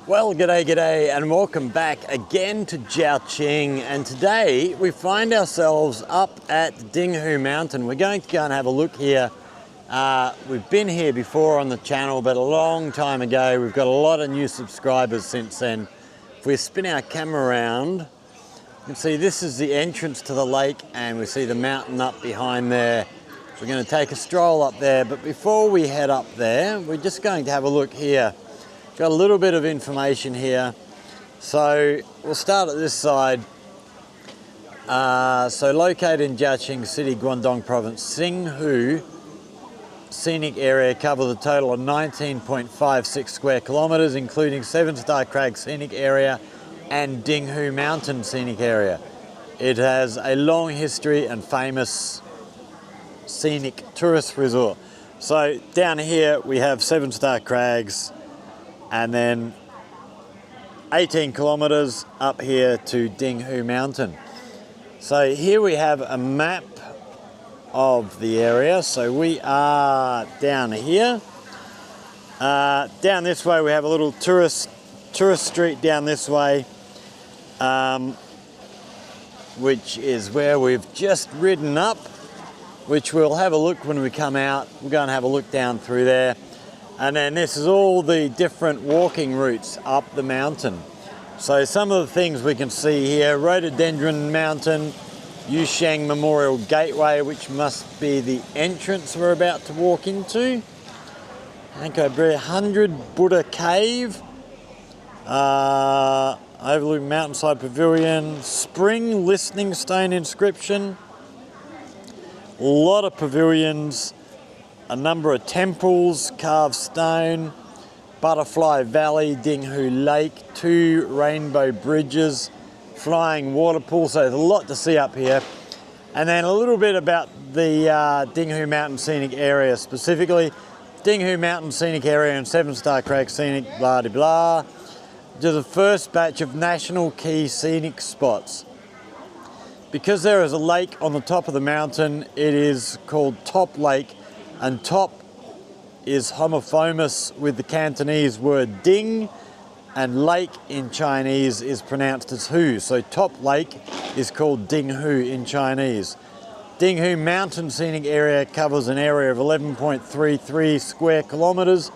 Well, g'day, and welcome back again to Jiaoqing. And today we find ourselves up at Dinghu Mountain. We're going to go and have a look here. We've been here before on the channel, but a long time ago. We've got a lot of new subscribers since then. If we spin our camera around, you can see this is the entrance to the lake, and we see the mountain up behind there. So we're going to take a stroll up there, but before we head up there, we're just going to have a look here. Got a little bit of information here. So we'll start at this side. So located in Jiaoqing City, Guangdong Province, Dinghu Scenic Area covers a total of 19.56 square kilometres, including 7-Star Crag Scenic Area and Dinghu Mountain Scenic Area. It has a long history and famous scenic tourist resort. So down here we have 7-Star Crags, and then 18 kilometres up here to Dinghu Mountain. So here we have a map of the area. So we are down here. Down this way we have a little tourist street down this way, which is where we've just ridden up, which we'll have a look when we come out. We'll go and have a look down through there. And then this is all the different walking routes up the mountain. So some of the things we can see here: Rhododendron Mountain, Yusheng Memorial Gateway, which must be the entrance we're about to walk into. Anko 100 Buddha Cave, Overlook Mountainside Pavilion, Spring Listening Stone inscription, a lot of pavilions, a number of temples, carved stone, Butterfly Valley, Dinghu Lake, 2 rainbow bridges, flying water pool. So there's a lot to see up here. And then a little bit about the Dinghu Mountain Scenic Area, specifically Dinghu Mountain Scenic Area and 7-Star Crag Scenic, blah, blah, blah, which is the first batch of national key scenic spots. Because there is a lake on the top of the mountain, it is called Top Lake. And top is homophonous with the Cantonese word ding, and lake in Chinese is pronounced as hu. So Top Lake is called Dinghu in Chinese. Dinghu Mountain Scenic Area covers an area of 11.33 square kilometres.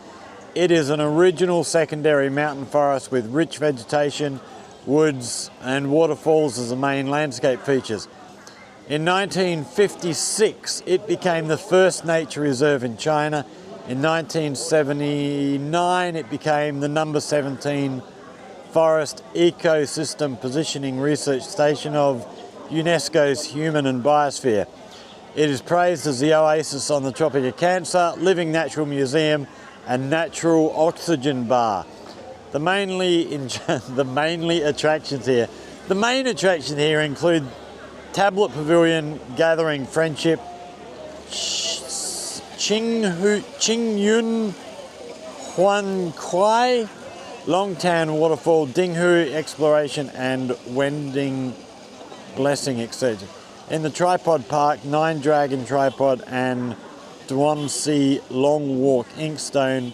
It is an original secondary mountain forest with rich vegetation, woods and waterfalls as the main landscape features. In 1956, it became the first nature reserve in China. In 1979, it became the number 17 Forest Ecosystem Positioning Research Station of UNESCO's Human and Biosphere. It is praised as the oasis on the Tropic of Cancer, living natural museum and natural oxygen bar. The main attractions here include Tablet Pavilion, Gathering Friendship, Qingyun Huankuai, Longtan Waterfall, Dinghu Exploration and Wending Blessing, etc. In the Tripod Park, 9 Dragon Tripod and Duanxi Long Walk Inkstone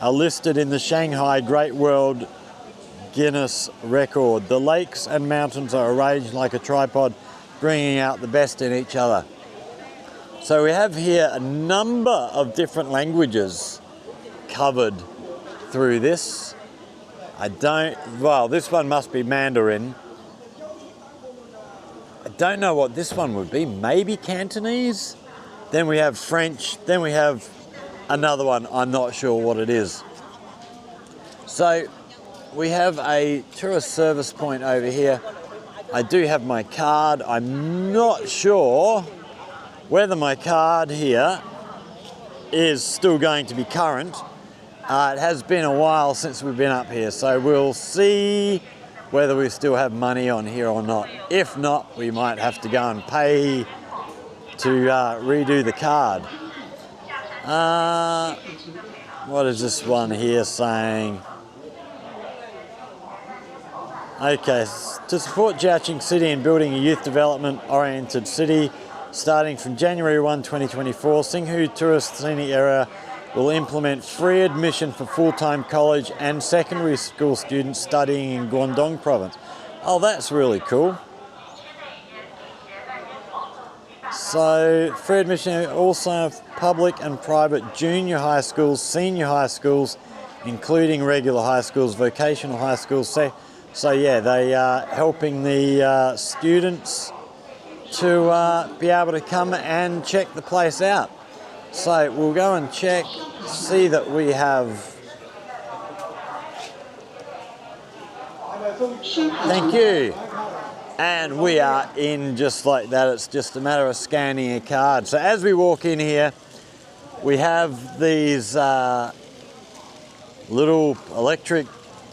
are listed in the Shanghai Great World Guinness Record. The lakes and mountains are arranged like a tripod, bringing out the best in each other. So we have here a number of different languages covered through this. This one must be Mandarin. I don't know what this one would be, maybe Cantonese? Then we have French, then we have another one, I'm not sure what it is. So we have a tourist service point over here. I do have my card. I'm not sure whether my card here is still going to be current. It has been a while since we've been up here, so we'll see whether we still have money on here or not. If not, we might have to go and pay to redo the card. What is this one here saying? Okay, to support Jiaoqing City in building a youth development-oriented city, starting from January 1, 2024, Dinghu Tourist Scenic Area will implement free admission for full-time college and secondary school students studying in Guangdong province. Oh, that's really cool. So, free admission also public and private junior high schools, senior high schools, including regular high schools, vocational high schools. So yeah, they are helping the students to be able to come and check the place out. So we'll go and check, see that we have... Thank you. And we are in just like that. It's just a matter of scanning a card. So as we walk in here, we have these little electric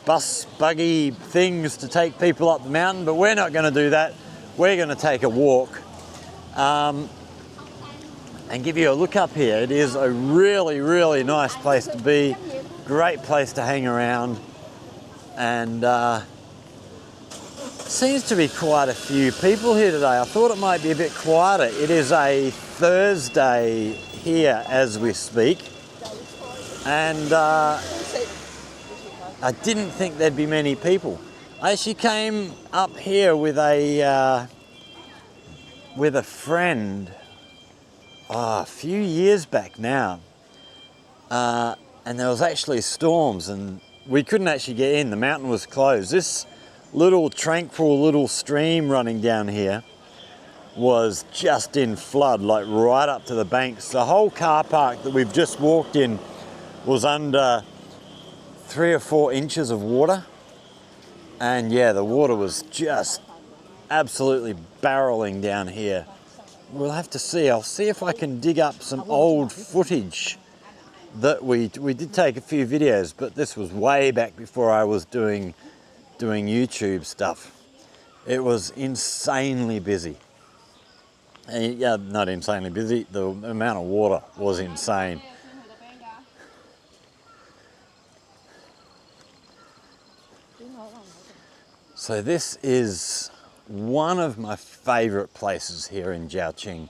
bus buggy things to take people up the mountain, but we're not going to do that. We're going to take a walk and give you a look up here. It is a really, really nice place to be, great place to hang around, and seems to be quite a few people here today. I thought it might be a bit quieter. It is a Thursday here as we speak, and I didn't think there'd be many people. I actually came up here with a friend a few years back now, and there was actually storms and we couldn't actually get in. The mountain was closed. This little tranquil little stream running down here was just in flood, like right up to the banks. The whole car park that we've just walked in was under 3 or 4 inches of water, and yeah, the water was just absolutely barreling down here. We'll have to see. I'll see if I can dig up some old footage that we did take a few videos, but this was way back before I was doing YouTube stuff. It was insanely busy. And, yeah, not insanely busy, the amount of water was insane. So this is one of my favourite places here in Zhaoqing.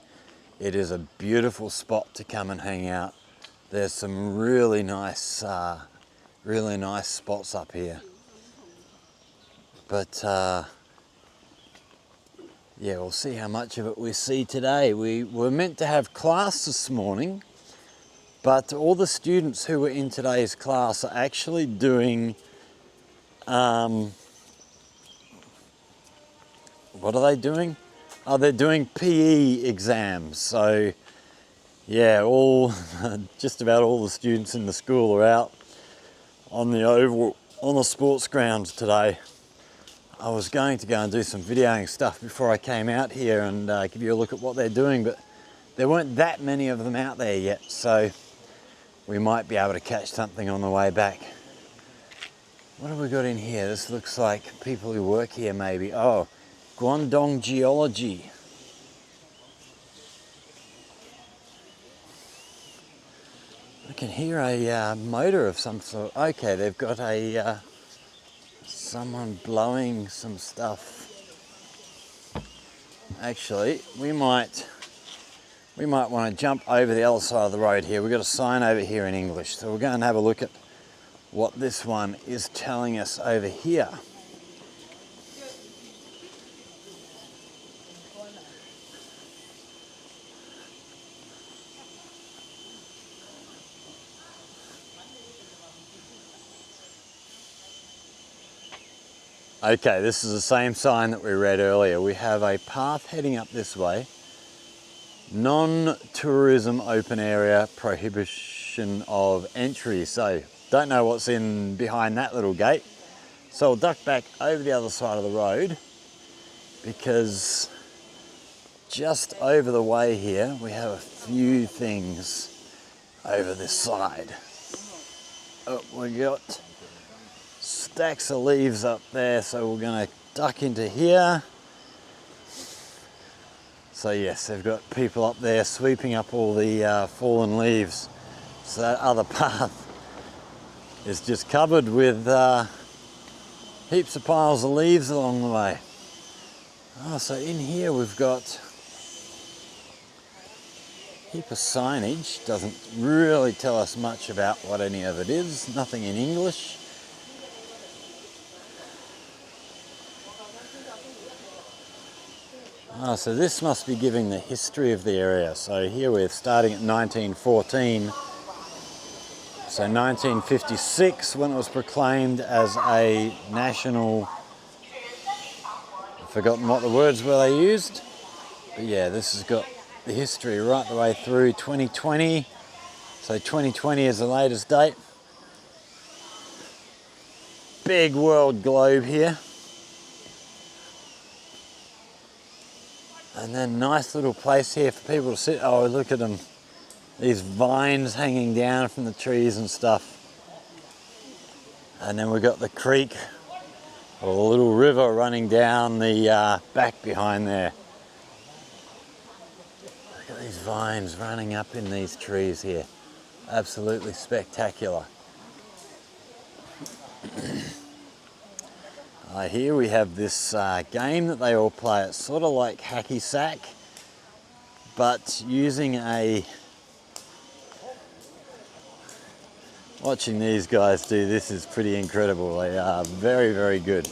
It is a beautiful spot to come and hang out. There's some really nice spots up here. But yeah, we'll see how much of it we see today. We were meant to have class this morning, but all the students who were in today's class are actually doing what are they doing? Oh, they're doing PE exams. So yeah, just about all the students in the school are out on the oval, on the sports grounds today. I was going to go and do some videoing stuff before I came out here and give you a look at what they're doing, but there weren't that many of them out there yet, so we might be able to catch something on the way back. What have we got in here? This looks like people who work here maybe. Oh, Guangdong Geology. I can hear a motor of some sort. Okay, they've got a someone blowing some stuff. Actually, we might want to jump over the other side of the road here. We've got a sign over here in English, so we're going to have a look at what this one is telling us over here. Okay, this is the same sign that we read earlier. We have a path heading up this way. Non-tourism open area, prohibition of entry. So, don't know what's in behind that little gate. So I'll duck back over the other side of the road, because just over the way here, we have a few things over this side. Oh, we got stacks of leaves up there, so we're going to duck into here. So yes, they've got people up there sweeping up all the fallen leaves. So that other path is just covered with heaps of piles of leaves along the way. Oh, so in here we've got Heap of signage, doesn't really tell us much about what any of it is, nothing in English. So this must be giving the history of the area. So here we're starting at 1914. So 1956, when it was proclaimed as a national, I've forgotten what the words were they used, but yeah, this has got the history right the way through 2020. So 2020 is the latest date. Big world globe here. And then nice little place here for people to sit. Oh, look at them. These vines hanging down from the trees and stuff. And then we've got the creek, or the little river running down the back behind there. Look at these vines running up in these trees here. Absolutely spectacular. Here we have this game that they all play. It's sort of like hacky sack, but using a... Watching these guys do this is pretty incredible. They are very, very good.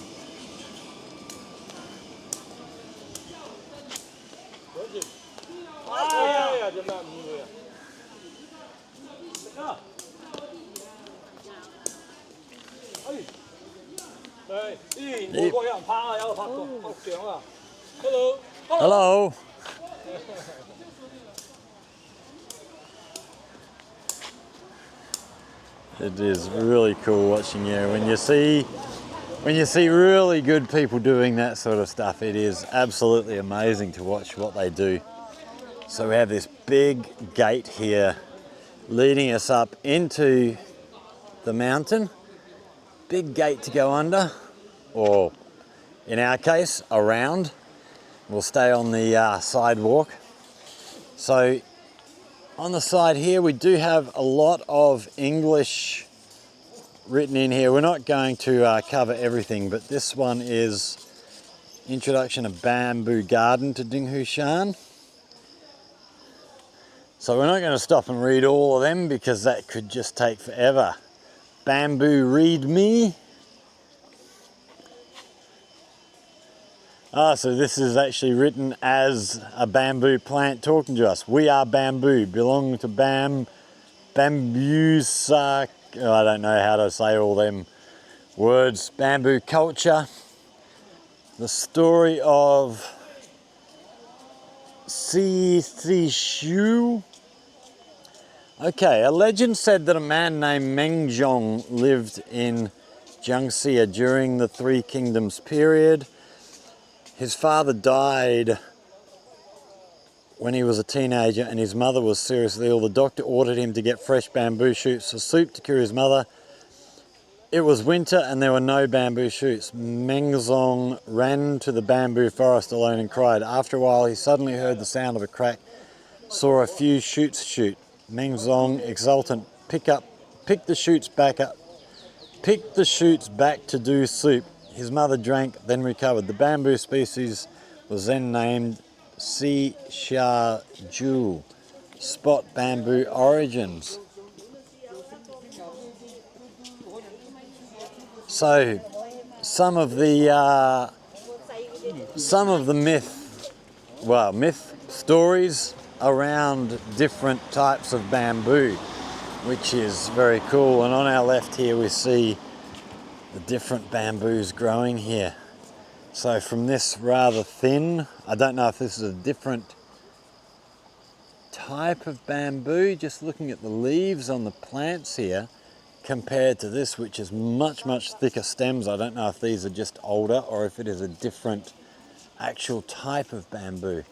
Hello. It is really cool watching you. When you see really good people doing that sort of stuff, it is absolutely amazing to watch what they do. So we have this big gate here leading us up into the mountain. Big gate to go under, or in our case, around. We'll stay on the sidewalk. So on the side here, we do have a lot of English written in here. We're not going to cover everything, but this one is Introduction of Bamboo Garden to Dinghu Shan. So we're not going to stop and read all of them because that could just take forever. Bamboo read me. So this is actually written as a bamboo plant talking to us. We are bamboo, belong to bambusa. Oh, I don't know how to say all them words. Bamboo culture. The story of Shu. Okay, a legend said that a man named Mengjong lived in Jiangxia during the Three Kingdoms period. His father died when he was a teenager and his mother was seriously ill. The doctor ordered him to get fresh bamboo shoots for soup to cure his mother. It was winter and there were no bamboo shoots. Mengjong ran to the bamboo forest alone and cried. After a while, he suddenly heard the sound of a crack, saw a few shoots shoot. Mengjong, exultant, picked the shoots back to do soup. His mother drank, then recovered. The bamboo species was then named Si Sha Ju, spot bamboo origins. So, some of the myth stories around different types of bamboo, which is very cool. And on our left here we see the different bamboos growing here. So from this rather thin, I don't know if this is a different type of bamboo, just looking at the leaves on the plants here, compared to this, which is much, much thicker stems. I don't know if these are just older or if it is a different actual type of bamboo.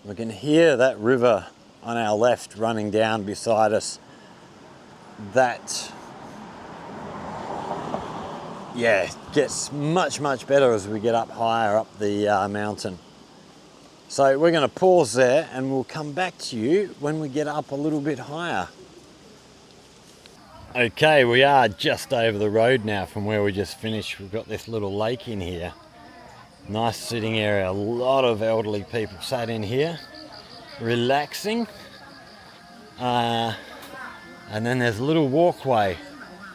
We can hear that river on our left running down beside us. That, yeah, gets much, much better as we get up higher up the mountain. So we're going to pause there and we'll come back to you when we get up a little bit higher. Okay, we are just over the road now from where we just finished. We've got this little lake in here. Nice sitting area. A lot of elderly people sat in here, relaxing. And then there's a little walkway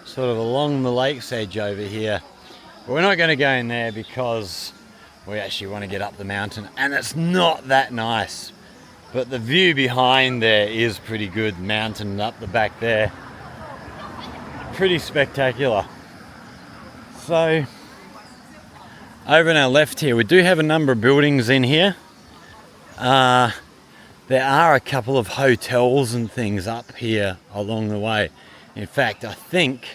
sort of along the lake's edge over here. But we're not going to go in there because we actually want to get up the mountain, and it's not that nice. But the view behind there is pretty good. Mountain up the back there. Pretty spectacular. So over on our left here, we do have a number of buildings in here. There are a couple of hotels and things up here along the way. In fact, I think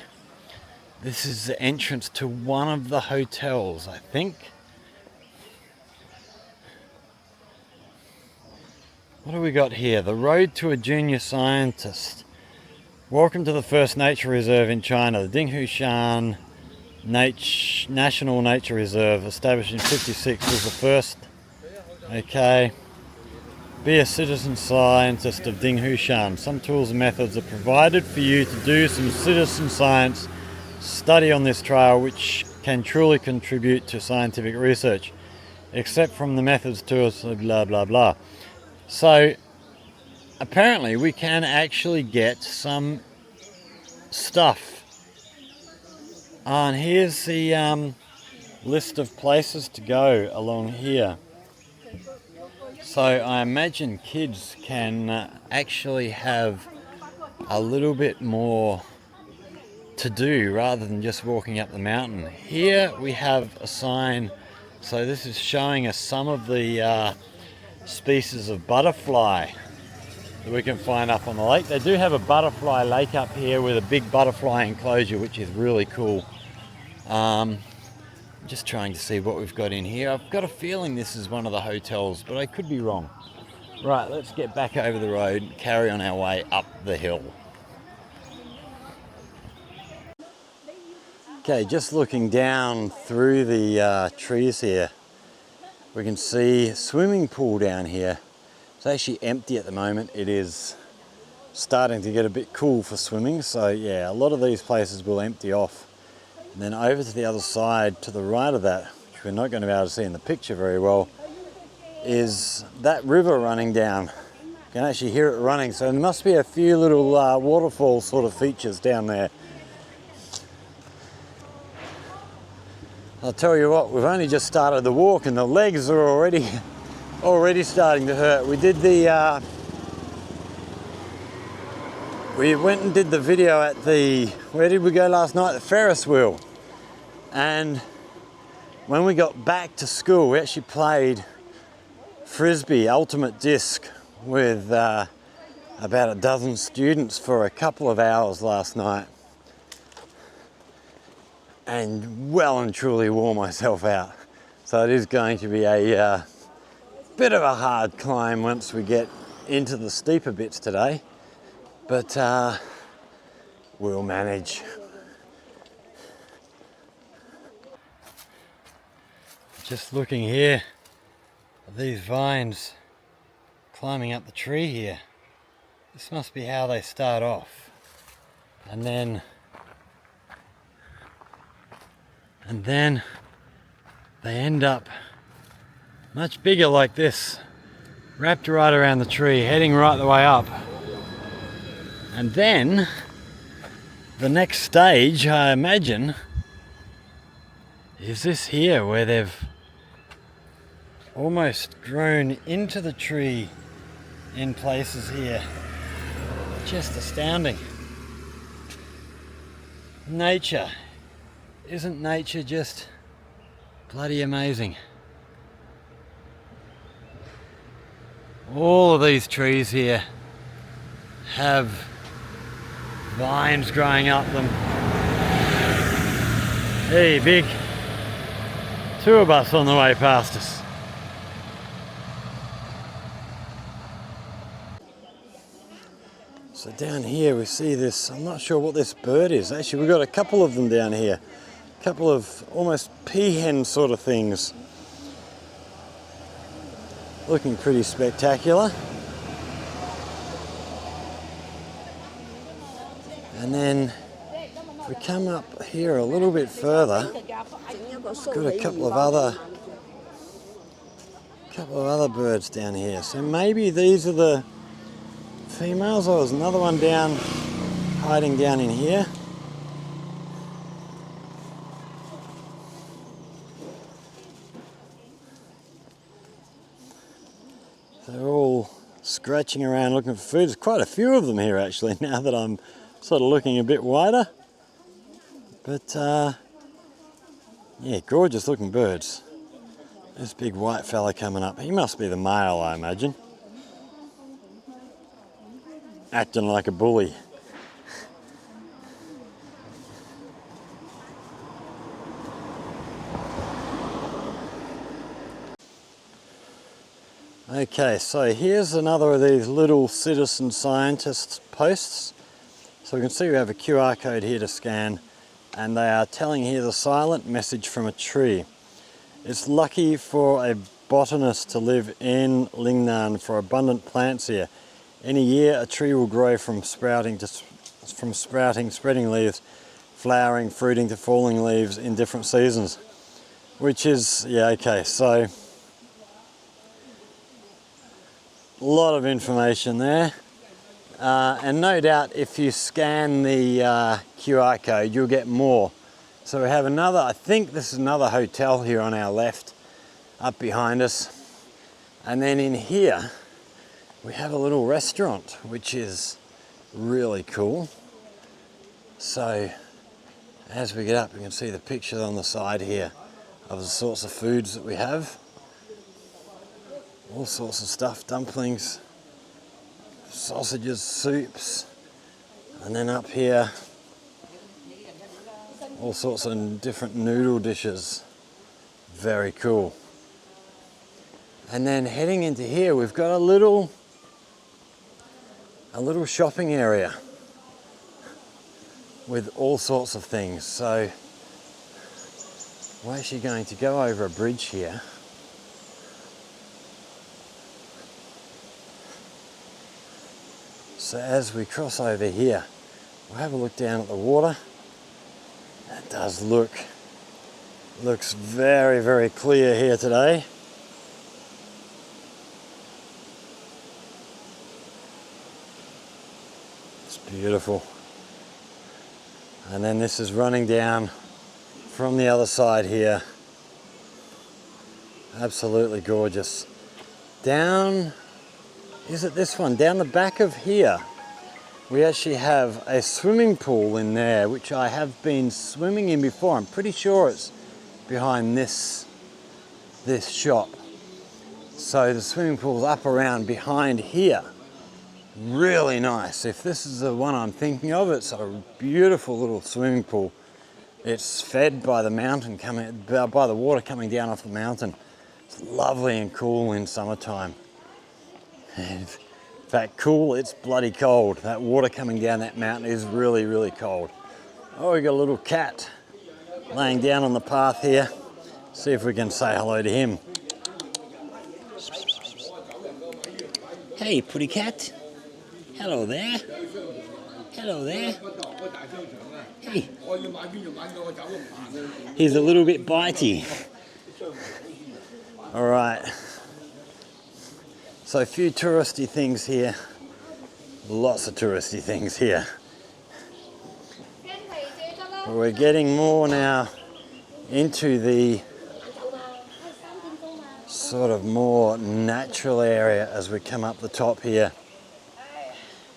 this is the entrance to one of the hotels, I think. What do we got here? The road to a junior scientist. Welcome to the first nature reserve in China, the Dinghu Shan National Nature Reserve, established in '56, was the first. Okay. Be a citizen scientist of Dinghu Shan. Some tools and methods are provided for you to do some citizen science study on this trail, which can truly contribute to scientific research, except from the methods to blah blah blah. So apparently we can actually get some stuff. And here's the list of places to go along here. So I imagine kids can actually have a little bit more to do rather than just walking up the mountain. Here we have a sign. So this is showing us some of the species of butterfly that we can find up on the lake. They do have a butterfly lake up here with a big butterfly enclosure, which is really cool. Just trying to see what we've got in here. I've got a feeling this is one of the hotels, but I could be wrong. Right, let's get back over the road and carry on our way up the hill. Okay, just looking down through the trees here, we can see a swimming pool down here. It's actually empty at the moment. It is starting to get a bit cool for swimming, so yeah, a lot of these places will empty off. And then over to the other side, to the right of that, which we're not going to be able to see in the picture very well, is that river running down. You can actually hear it running, so there must be a few little waterfall sort of features down there. I'll tell you what, we've only just started the walk and the legs are already starting to hurt. We did the we went and did the video at the, where did we go last night? The Ferris wheel. And when we got back to school, we actually played Frisbee Ultimate Disc with about a dozen students for a couple of hours last night. And well and truly wore myself out. So it is going to be a bit of a hard climb once we get into the steeper bits today. But we'll manage. Just looking here at these vines climbing up the tree here. This must be how they start off. And then they end up much bigger like this, wrapped right around the tree, heading right the way up. And then the next stage, I imagine, is this here, where they've almost grown into the tree in places here. Just astounding. Nature. Isn't nature just bloody amazing? All of these trees here have vines growing up them. Hey, big. Two of us on the way past us. So down here we see this, I'm not sure what this bird is. Actually, we've got a couple of them down here. A couple of almost peahen sort of things. Looking pretty spectacular. And then if we come up here a little bit further, we've got a couple of other couple of other birds down here. So maybe these are the females. Oh, there's another one down, hiding down in here. They're all scratching around looking for food. There's quite a few of them here actually now that I'm sort of looking a bit wider. But yeah, gorgeous looking birds. This big white fella coming up. He must be the male, I imagine. Acting like a bully. Okay, so here's another of these little citizen scientist posts. So we can see we have a QR code here to scan, and they are telling here the silent message from a tree. It's lucky for a botanist to live in Lingnan for abundant plants here. In a year, a tree will grow from sprouting, spreading leaves, flowering, fruiting to falling leaves in different seasons. Which is, yeah, okay, so a lot of information there. And no doubt if you scan the QR code, you'll get more. So we have another, I think this is another hotel here on our left, up behind us. And then in here, we have a little restaurant, which is really cool. So as we get up, you can see the pictures on the side here of the sorts of foods that we have. All sorts of stuff, dumplings, sausages, soups, and then up here, all sorts of different noodle dishes. Very cool. And then heading into here, we've got a little shopping area with all sorts of things. So we're actually going to go over a bridge here. So as we cross over here, we'll have a look down at the water. It does looks very, very clear here today. It's beautiful. And then this is running down from the other side here. Absolutely gorgeous. Down, is it this one? Down the back of here, we actually have a swimming pool in there, which I have been swimming in before. I'm pretty sure it's behind this shop. So the swimming pool's up around behind here. Really nice. If this is the one I'm thinking of, it's a beautiful little swimming pool. It's fed by the mountain by the water coming down off the mountain. It's lovely and cool in summertime. In fact, cool, it's bloody cold. That water coming down that mountain is really, really cold. Oh, we got a little cat laying down on the path here. See if we can say hello to him. Hey, pretty cat. Hello there. Hello there. Hey. He's a little bit bitey. All right. So a few touristy things here. Lots of touristy things here. But we're getting more now into the sort of more natural area as we come up the top here.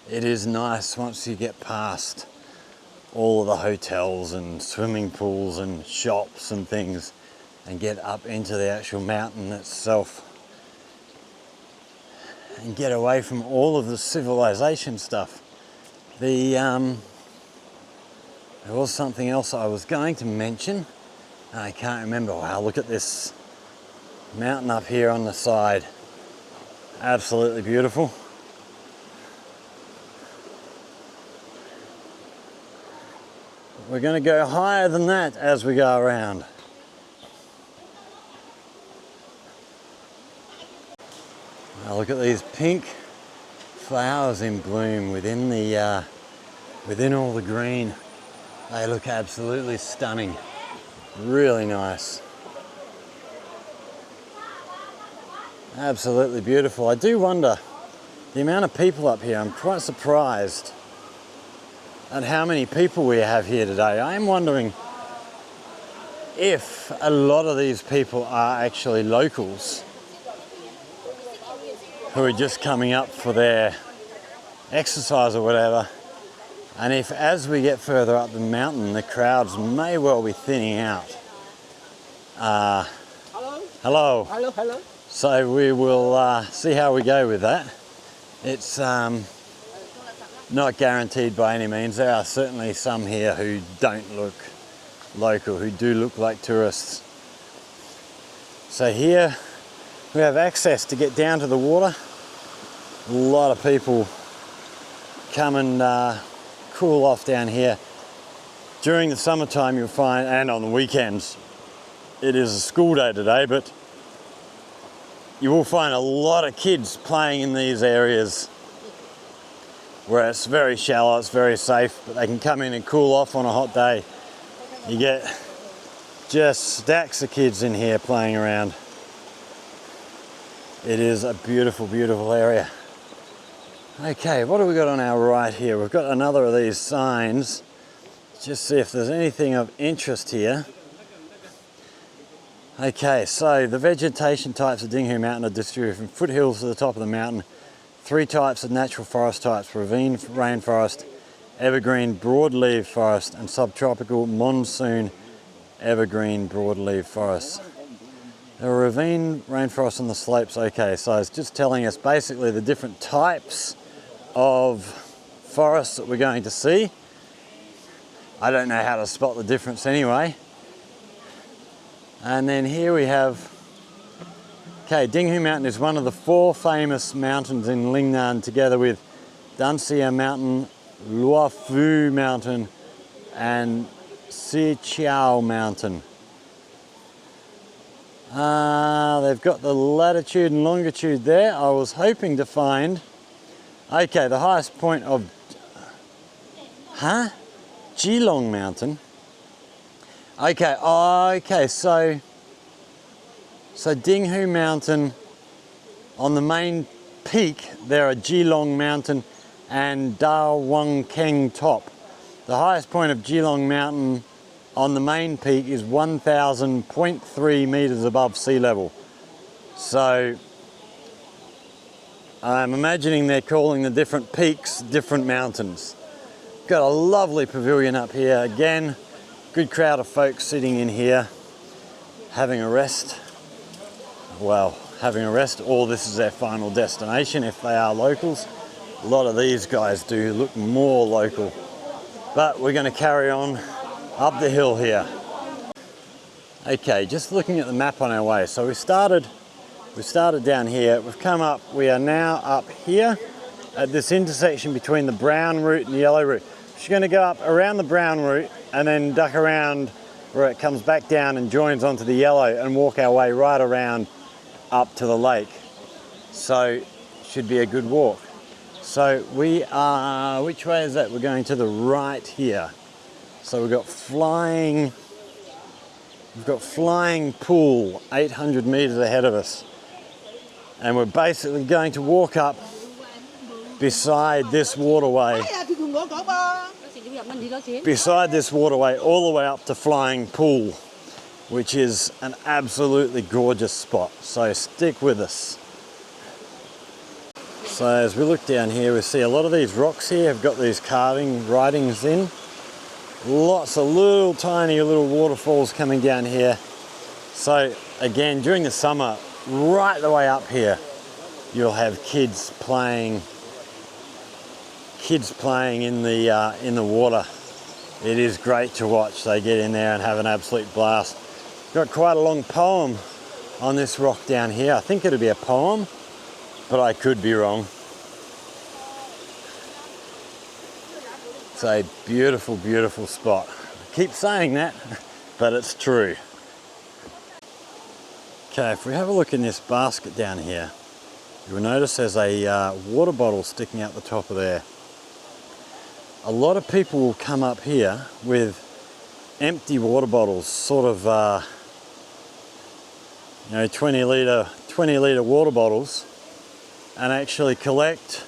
It is nice once you get past all of the hotels and swimming pools and shops and things and get up into the actual mountain itself and get away from all of the civilization stuff. There was something else I was going to mention and I can't remember. Wow, look at this mountain up here on the side. Absolutely beautiful. We're going to go higher than that as we go around. Now look at these pink flowers in bloom within all the green. They look absolutely stunning. Really nice. Absolutely beautiful. I do wonder the amount of people up here. I'm quite surprised at how many people we have here today. I am wondering if a lot of these people are actually locals who are just coming up for their exercise or whatever, and if as we get further up the mountain the crowds may well be thinning out. Hello. Hello. Hello, hello. So we will see how we go with that. It's not guaranteed by any means. There are certainly some here who don't look local, who do look like tourists. So here we have access to get down to the water. A lot of people come and cool off down here. During the summertime you'll find, and on the weekends, it is a school day today, but you will find a lot of kids playing in these areas where it's very shallow, it's very safe, but they can come in and cool off on a hot day. You get just stacks of kids in here playing around. It is a beautiful, beautiful area. Okay, what have we got on our right here? We've got another of these signs. Just see if there's anything of interest here. Okay, so the vegetation types of Dinghu Mountain are distributed from foothills to the top of the mountain. 3 types of natural forest types: ravine rainforest, evergreen broadleaf forest, and subtropical monsoon evergreen broadleaf forests. There are ravine rainforests on the slopes. Okay, so it's just telling us basically the different types of forests that we're going to see. I don't know how to spot the difference anyway. And then here we have, okay, Dinghu Mountain is one of the 4 famous mountains in Lingnan, together with Danxia Mountain, Luofu Mountain, and Siqiao Mountain. They've got the latitude and longitude there. I was hoping to find, okay, the highest point of, Geelong Mountain. Okay, so Dinghu Mountain, on the main peak there are Geelong Mountain and Da Wang Keng Top. The highest point of Geelong Mountain on the main peak is 1,000.3 meters above sea level. So I'm imagining they're calling the different peaks different mountains. Got a lovely pavilion up here again. Good crowd of folks sitting in here, having a rest. Well, having a rest, or this is their final destination if they are locals. A lot of these guys do look more local. But we're going to carry on up the hill here. Okay, just looking at the map on our way. So we started down here, we've come up, we are now up here at this intersection between the brown route and the yellow route. We're going to go up around the brown route and then duck around where it comes back down and joins onto the yellow and walk our way right around up to the lake. So should be a good walk. So we are, which way is that? We're going to the right here. So we've got flying pool 800 meters ahead of us. And we're basically going to walk up beside this waterway. Beside this waterway all the way up to Flying Pool, which is an absolutely gorgeous spot. So stick with us. So as we look down here, we see a lot of these rocks here have got these writings in. Lots of little tiny little waterfalls coming down here. So again, during the summer, right the way up here, you'll have kids playing in the water. It is great to watch. They get in there and have an absolute blast. Got quite a long poem on this rock down here. I think it'll be a poem, but I could be wrong. It's a beautiful, beautiful spot. I keep saying that, but it's true. Okay, if we have a look in this basket down here, you'll notice there's a water bottle sticking out the top of there. A lot of people will come up here with empty water bottles, sort of 20 20-litre water bottles and actually collect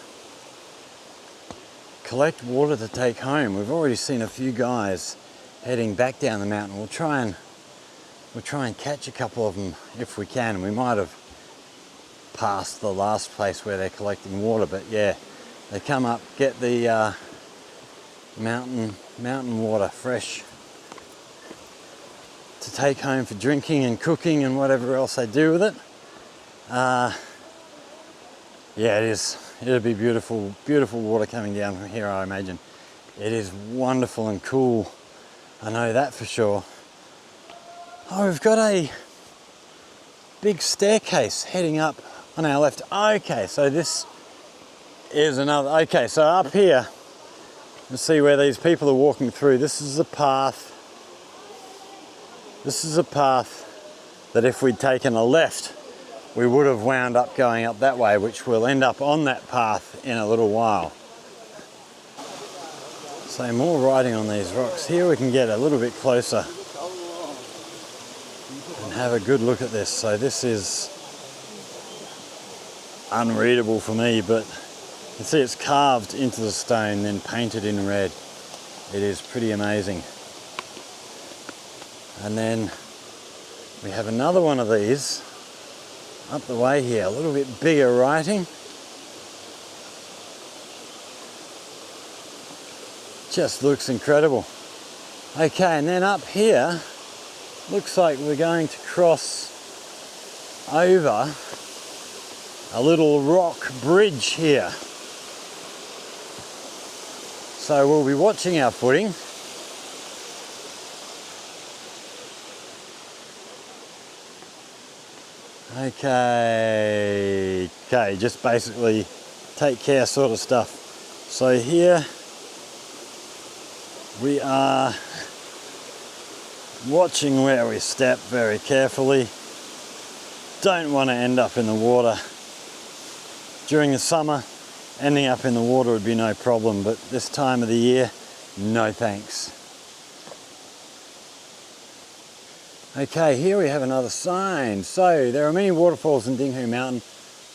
water to take home. We've already seen a few guys heading back down the mountain. We'll try and catch a couple of them if we can. We might have passed the last place where they're collecting water, but yeah, they come up, get the mountain water fresh to take home for drinking and cooking and whatever else they do with it. Yeah, it'll be beautiful water coming down from here, I imagine. It is wonderful and cool, I know that for sure. Oh, we've got a big staircase heading up on our left. Okay, so this is another, okay, so up here, you see where these people are walking through. This is a path that if we'd taken a left, we would have wound up going up that way, which we'll end up on that path in a little while. So more riding on these rocks. Here we can get a little bit closer and have a good look at this. So this is unreadable for me, but you can see it's carved into the stone, then painted in red. It is pretty amazing. And then we have another one of these up the way here, a little bit bigger writing. Just looks incredible. Okay, and then up here, looks like we're going to cross over a little rock bridge here. So we'll be watching our footing. Okay, just basically take care sort of stuff. So here we are watching where we step very carefully. Don't want to end up in the water. During the summer, ending up in the water would be no problem, but this time of the year, no thanks. Okay, here we have another sign. So there are many waterfalls in Dinghu Mountain.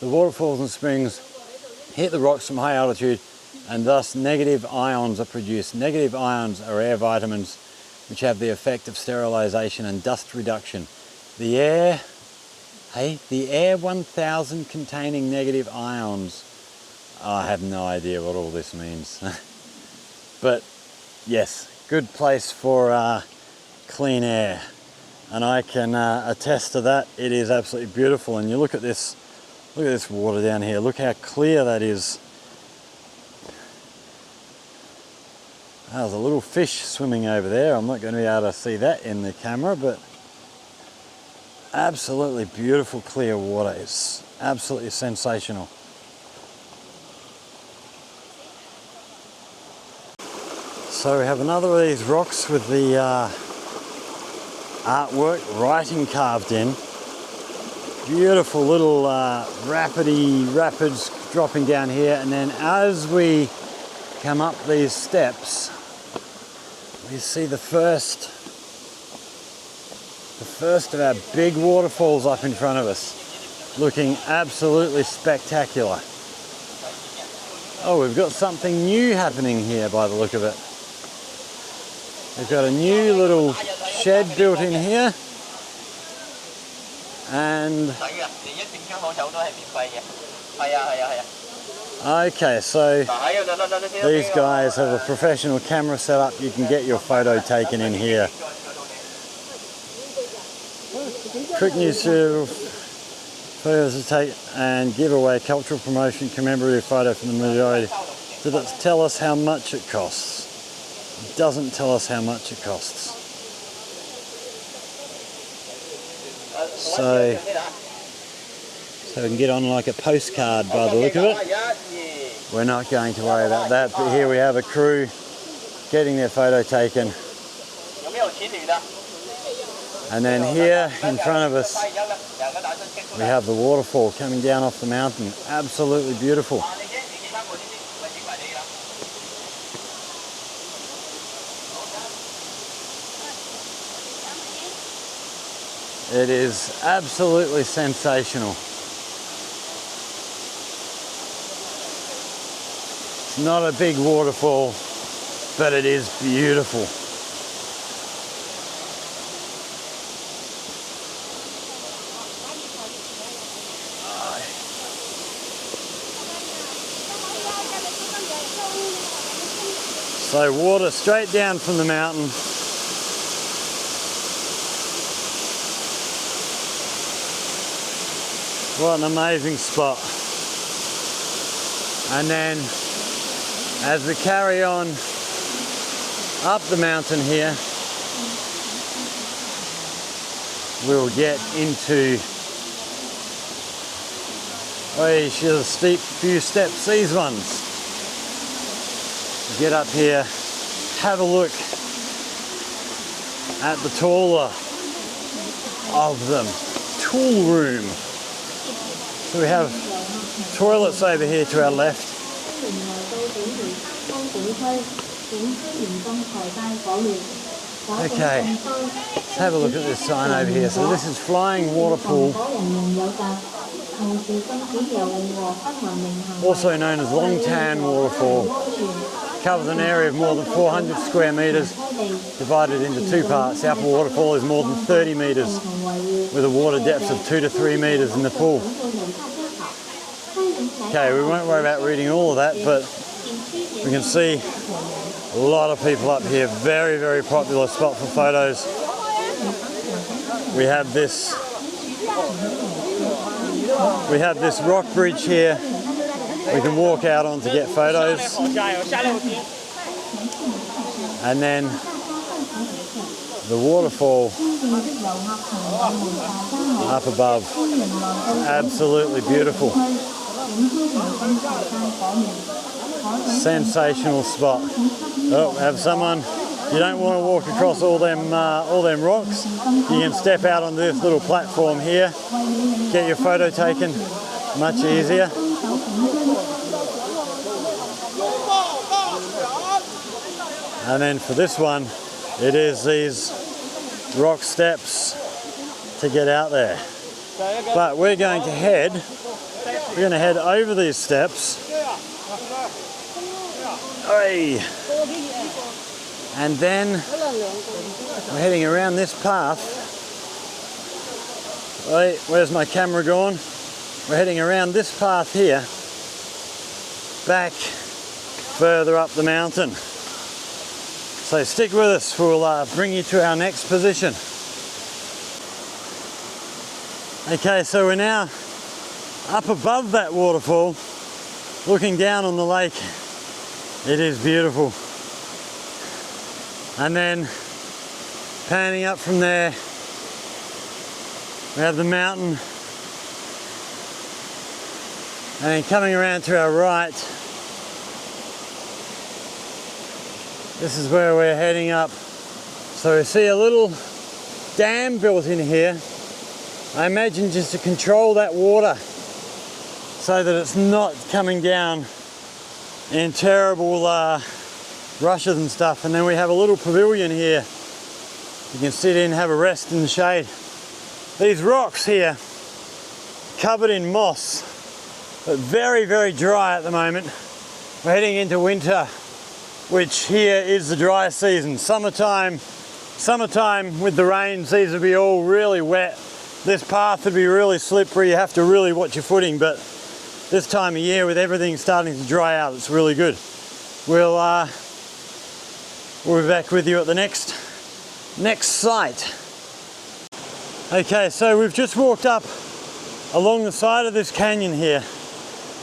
The waterfalls and springs hit the rocks from high altitude and thus negative ions are produced. Negative ions are air vitamins which have the effect of sterilization and dust reduction. The air 1000 containing negative ions. I have no idea what all this means. But yes, good place for clean air. And I can attest to that. It is absolutely beautiful. And you look at this water down here. Look how clear that is. There's a little fish swimming over there. I'm not going to be able to see that in the camera, but absolutely beautiful clear water. It's absolutely sensational. So we have another of these rocks with the artwork, writing carved in. Beautiful little rapids dropping down here, and then as we come up these steps, we see the first of our big waterfalls up in front of us, looking absolutely spectacular. Oh, we've got something new happening here by the look of it. We've got a new little shed built in here, and okay, so these guys have a professional camera set up. You can get your photo taken in here. Quick news to photos to take and give away cultural promotion commemorative photo from the majority. Did it tell us how much it costs? It doesn't tell us how much it costs. So we can get on like a postcard by the look of it. We're not going to worry about that, but here we have a crew getting their photo taken. And then here in front of us, we have the waterfall coming down off the mountain. Absolutely beautiful. It is absolutely sensational. It's not a big waterfall, but it is beautiful. So water straight down from the mountain. What an amazing spot. And then as we carry on up the mountain here, we'll get into, oh, she's a steep few steps, these ones. Get up here, have a look at the taller of them. Tool room. So we have toilets over here to our left. Okay, let's have a look at this sign over here. So this is Flying Waterfall, also known as Longtan Waterfall. Covers an area of more than 400 square metres, divided into two parts. The upper waterfall is more than 30 metres, with a water depth of 2 to 3 metres in the pool. Okay, we won't worry about reading all of that, but we can see a lot of people up here. Very, very popular spot for photos. We have this rock bridge here. We can walk out on to get photos. And then the waterfall up above. Absolutely beautiful. Sensational spot. Oh, have someone, you don't want to walk across all them rocks. You can step out on this little platform here, get your photo taken much easier. And then for this one, it is these rock steps to get out there. But we're going to head over these steps. Oi. And then we're heading around this path. Oi, where's my camera gone? We're heading around this path here, back further up the mountain. So stick with us, we'll bring you to our next position. Okay, so we're now up above that waterfall, looking down on the lake. It is beautiful. And then panning up from there, we have the mountain. And then coming around to our right, this is where we're heading up. So we see a little dam built in here. I imagine just to control that water so that it's not coming down in terrible rushes and stuff. And then we have a little pavilion here. You can sit in, have a rest in the shade. These rocks here, covered in moss, but very, very dry at the moment. We're heading into winter, which here is the dry season. Summertime with the rains, these would be all really wet. This path would be really slippery. You have to really watch your footing, but this time of year with everything starting to dry out, it's really good. We'll be back with you at the next site. Okay, so we've just walked up along the side of this canyon here.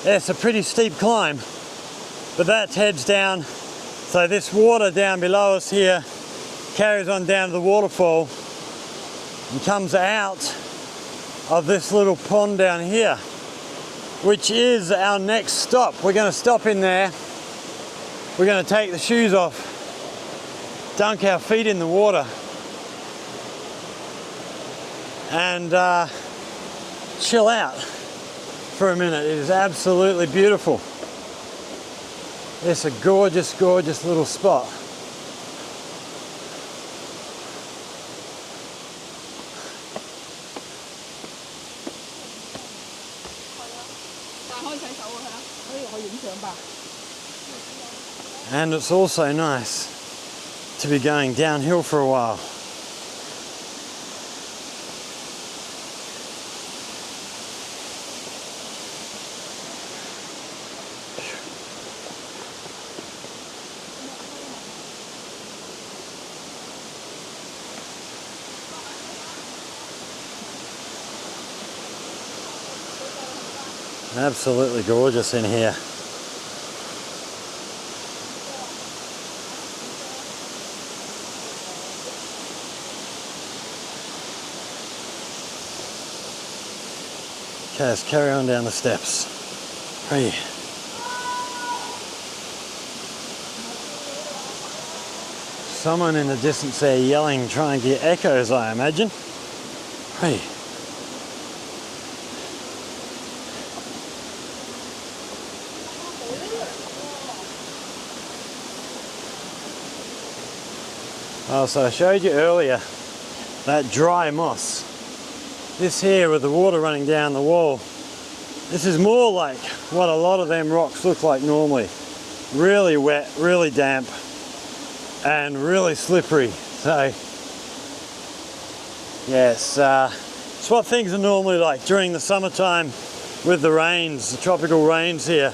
It's a pretty steep climb, but that heads down. So this water down below us here carries on down to the waterfall and comes out of this little pond down here, which is our next stop. We're going to stop in there. We're going to take the shoes off, dunk our feet in the water, and chill out for a minute. It is absolutely beautiful. It's a gorgeous, gorgeous little spot. And it's also nice to be going downhill for a while. Absolutely gorgeous in here. Okay, let's carry on down the steps. Hey. Someone in the distance there yelling, trying to get echoes, I imagine. Hey. Oh, so I showed you earlier that dry moss. This here with the water running down the wall, this is more like what a lot of them rocks look like normally. Really wet, really damp, and really slippery. So, yes, it's what things are normally like during the summertime with the rains, the tropical rains here.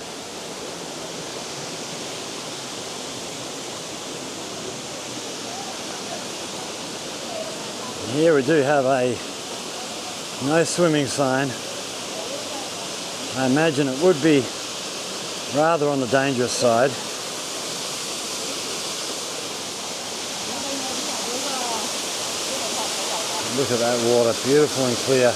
Here we do have a no swimming sign. I imagine it would be rather on the dangerous side. Look at that water, beautiful and clear.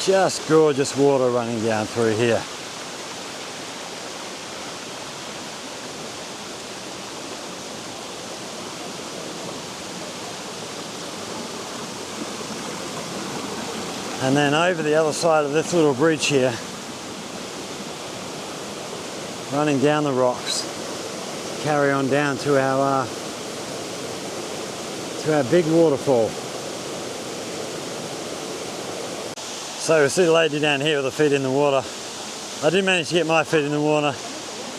Just gorgeous water running down through here. And then over the other side of this little bridge here, running down the rocks, carry on down to our big waterfall. So we see the lady down here with her feet in the water. I did manage to get my feet in the water,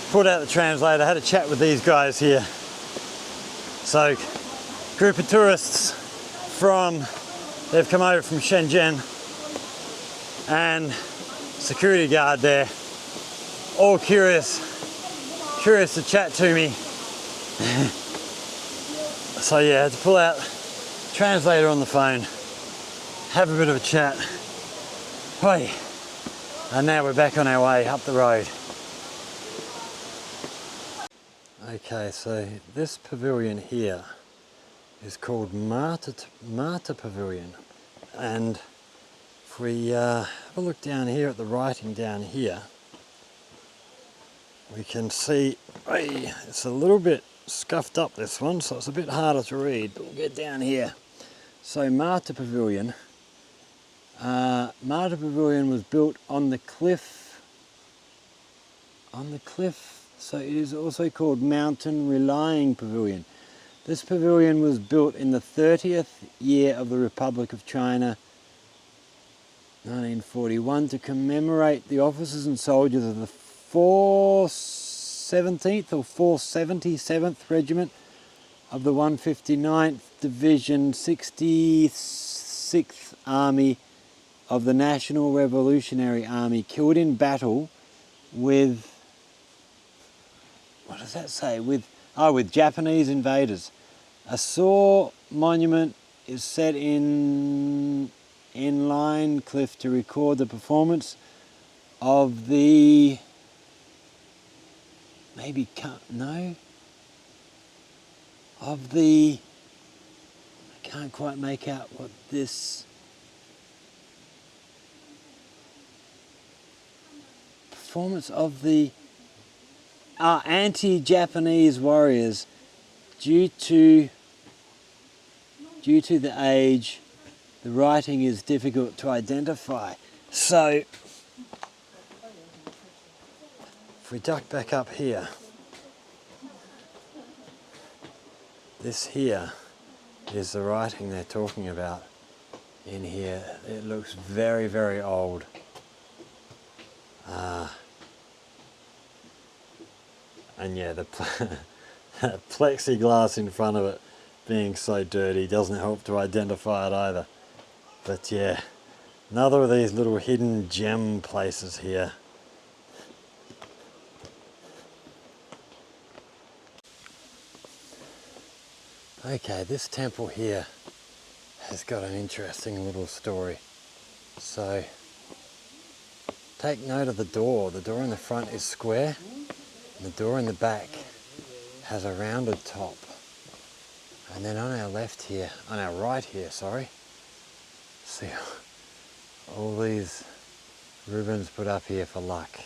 pulled out the translator, had a chat with these guys here. So, group of tourists they've come over from Qingyun, and security guard there, all curious to chat to me. So yeah, I had to pull out translator on the phone, have a bit of a chat. Hey, and now we're back on our way up the road. Okay, so this pavilion here is called Martyr Pavilion, and if we have a look down here at the writing down here, we can see, hey, it's a little bit scuffed up, this one, so it's a bit harder to read, but we'll get down here. So Martyr Pavilion. Martyr Pavilion was built on the cliff, so it is also called Mountain Relying Pavilion. This pavilion was built in the 30th year of the Republic of China, 1941, to commemorate the officers and soldiers of the 417th or 477th Regiment of the 159th Division, 66th Army of the National Revolutionary Army, killed in battle with, what does that say? With Japanese invaders. A saw monument is set in line cliff to record the performance of the, I can't quite make out what this performance of the anti-Japanese warriors due to the age. The writing is difficult to identify. So if we duck back up here, this here is the writing they're talking about in here. It looks very, very old. And yeah, the plexiglass in front of it being so dirty doesn't help to identify it either. But yeah, another of these little hidden gem places here. Okay, this temple here has got an interesting little story. So, take note of the door. The door in the front is square, and the door in the back has a rounded top. And then on our left here, on our right here, sorry, see all these ribbons put up here for luck.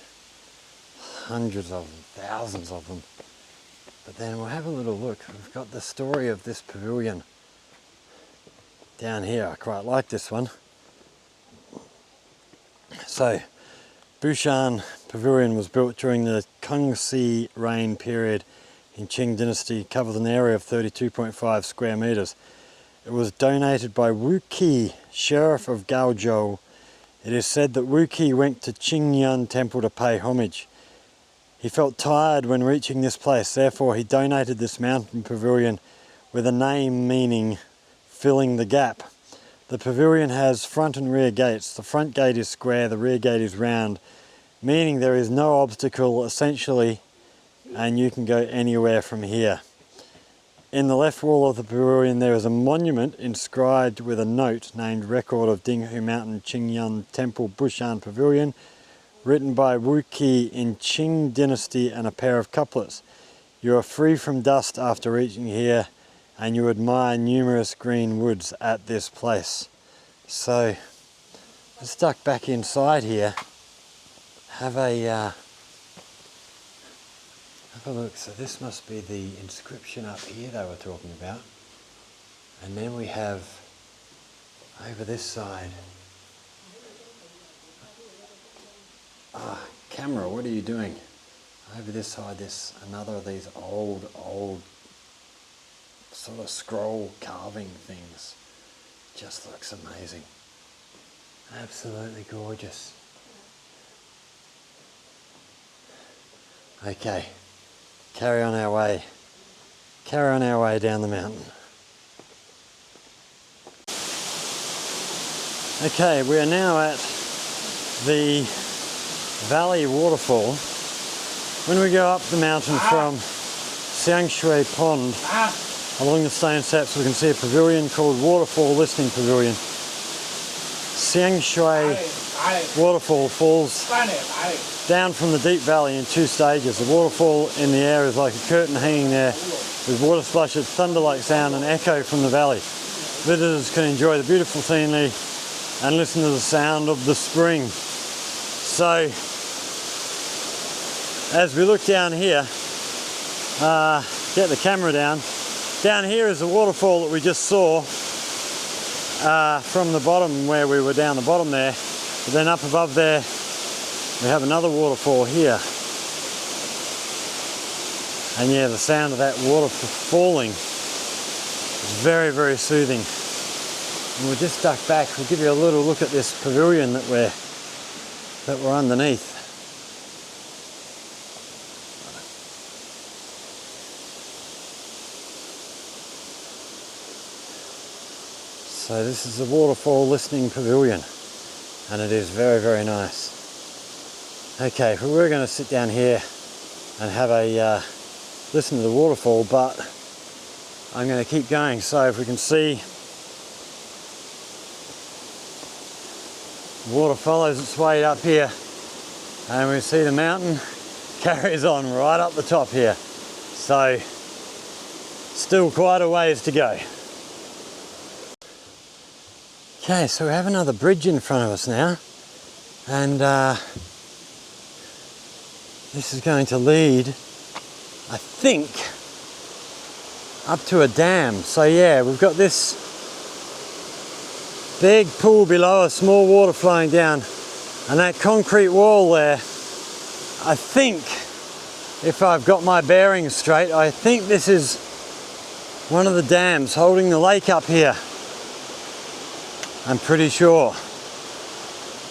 Hundreds of them, thousands of them. But then we'll have a little look. We've got the story of this pavilion down here. I quite like this one. So, Bushan Pavilion was built during the Qingyun reign period in Qing dynasty, covered an area of 32.5 square meters. It was donated by Wu Qi, Sheriff of Gaozhou. It is said that Wu Qi went to Qingyun temple to pay homage. He felt tired when reaching this place, therefore he donated this mountain pavilion with a name meaning filling the gap. The pavilion has front and rear gates. The front gate is square, the rear gate is round, meaning there is no obstacle essentially, and you can go anywhere from here. In the left wall of the pavilion there is a monument inscribed with a note named Record of Dinghu Mountain Qingyun Temple Bushan Pavilion, written by Wu Qi in Qing dynasty, and a pair of couplets. You are free from dust after reaching here, and you admire numerous green woods at this place. So, let's duck back inside here, have a look. So this must be the inscription up here they were talking about. And then we have, over this side, camera, what are you doing? Over this side there's another of these old sort of scroll carving things. Just looks amazing. Absolutely gorgeous. Okay, carry on our way down the mountain. Okay, we are now at the valley waterfall. When we go up the mountain from Xiangshui Pond along the stone steps, we can see a pavilion called Waterfall Listening Pavilion. Xiangshui waterfall falls down from the deep valley in two stages. The waterfall in the air is like a curtain hanging there with water splashes, thunder-like sound and echo from the valley. Visitors can enjoy the beautiful scenery and listen to the sound of the spring. So, as we look down here, get the camera down here is the waterfall that we just saw from the bottom where we were down the bottom there. But then up above there we have another waterfall here. And yeah, the sound of that water falling is very, very soothing. And we'll just duck back, we'll give you a little look at this pavilion that we're underneath. So this is the Waterfall Listening Pavilion, and it is very, very nice. Okay, well, we're going to sit down here and have a listen to the waterfall, but I'm going to keep going. So if we can see, the water follows its way up here, and we see the mountain carries on right up the top here. So still quite a ways to go. Okay, so we have another bridge in front of us now, and this is going to lead, I think, up to a dam. So yeah, we've got this big pool below us, small water flowing down, and that concrete wall there, I think, if I've got my bearings straight, I think this is one of the dams holding the lake up here. I'm pretty sure.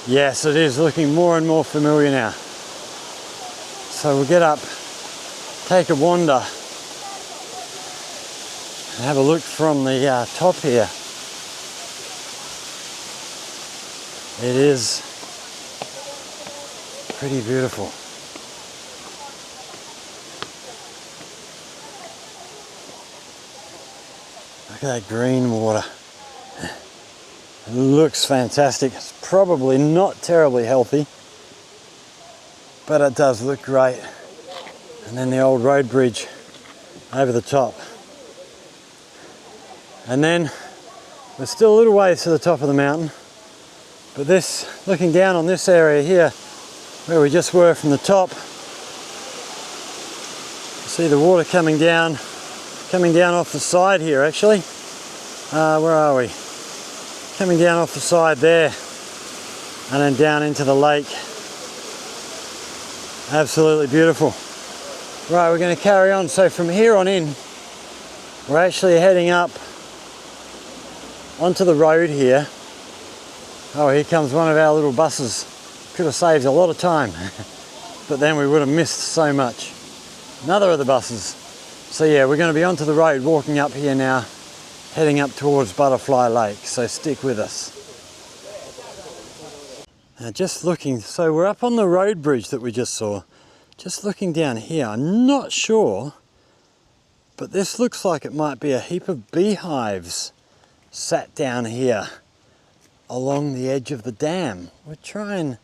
Yes, it is looking more and more familiar now. So we'll get up, take a wander, and have a look from the top here. It is pretty beautiful. Look at that green water. It looks fantastic. It's probably not terribly healthy, but it does look great. And then the old road bridge over the top. And then we're still a little ways to the top of the mountain, but this, looking down on this area here, where we just were from the top, see the water coming down off the side here actually. Where are we? Coming down off the side there and then down into the lake. Absolutely beautiful. Right, we're going to carry on. So from here on in, we're actually heading up onto the road here. Oh, here comes one of our little buses. Could have saved a lot of time, but then we would have missed so much. Another of the buses. So yeah, we're going to be onto the road, walking up here now, heading up towards Butterfly Lake, so stick with us. Now just looking, so we're up on the road bridge that we just saw. Just looking down here, I'm not sure, but this looks like it might be a heap of beehives sat down here along the edge of the dam. We'll try and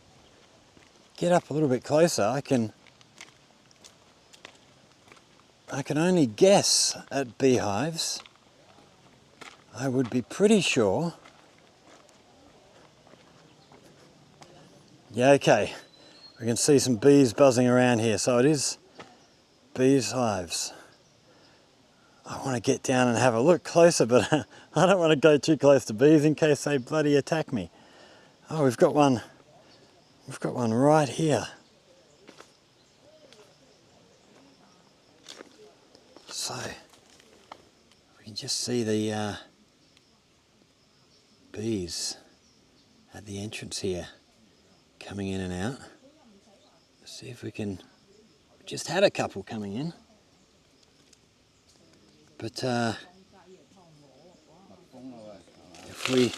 get up a little bit closer. I can only guess at beehives. I would be pretty sure. Yeah, okay. We can see some bees buzzing around here. So it is bees' hives. I want to get down and have a look closer, but I don't want to go too close to bees in case they bloody attack me. Oh, we've got one. We've got one right here. So we can just see the bees at the entrance here, coming in and out. Let's see if we can, just had a couple coming in, but if we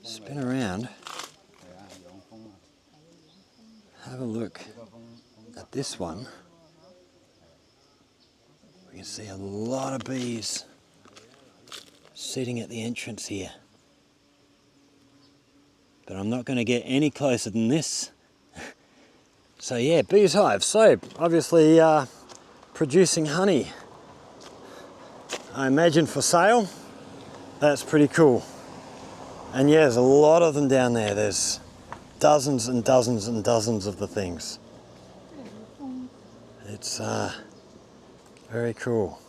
spin around, have a look at this one, we can see a lot of bees sitting at the entrance here. But I'm not going to get any closer than this. So yeah, bees' hives. So obviously producing honey. I imagine for sale. That's pretty cool. And yeah, there's a lot of them down there. There's dozens and dozens and dozens of the things. It's very cool.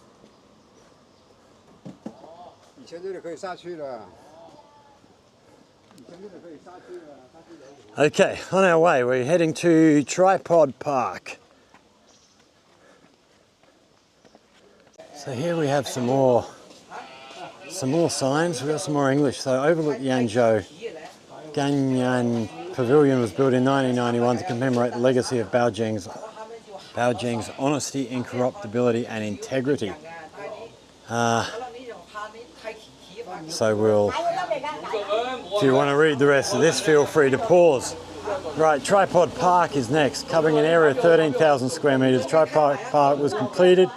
Okay, on our way, we're heading to Tripod Park. So here we have some more signs. We've got some more English. So overlook Yanzhou. Qingyun Pavilion was built in 1991 to commemorate the legacy of Baozheng's honesty, incorruptibility and integrity. So if you want to read the rest of this, feel free to pause. Right, Tripod Park is next, covering an area of 13,000 square metres. Tripod Park was completed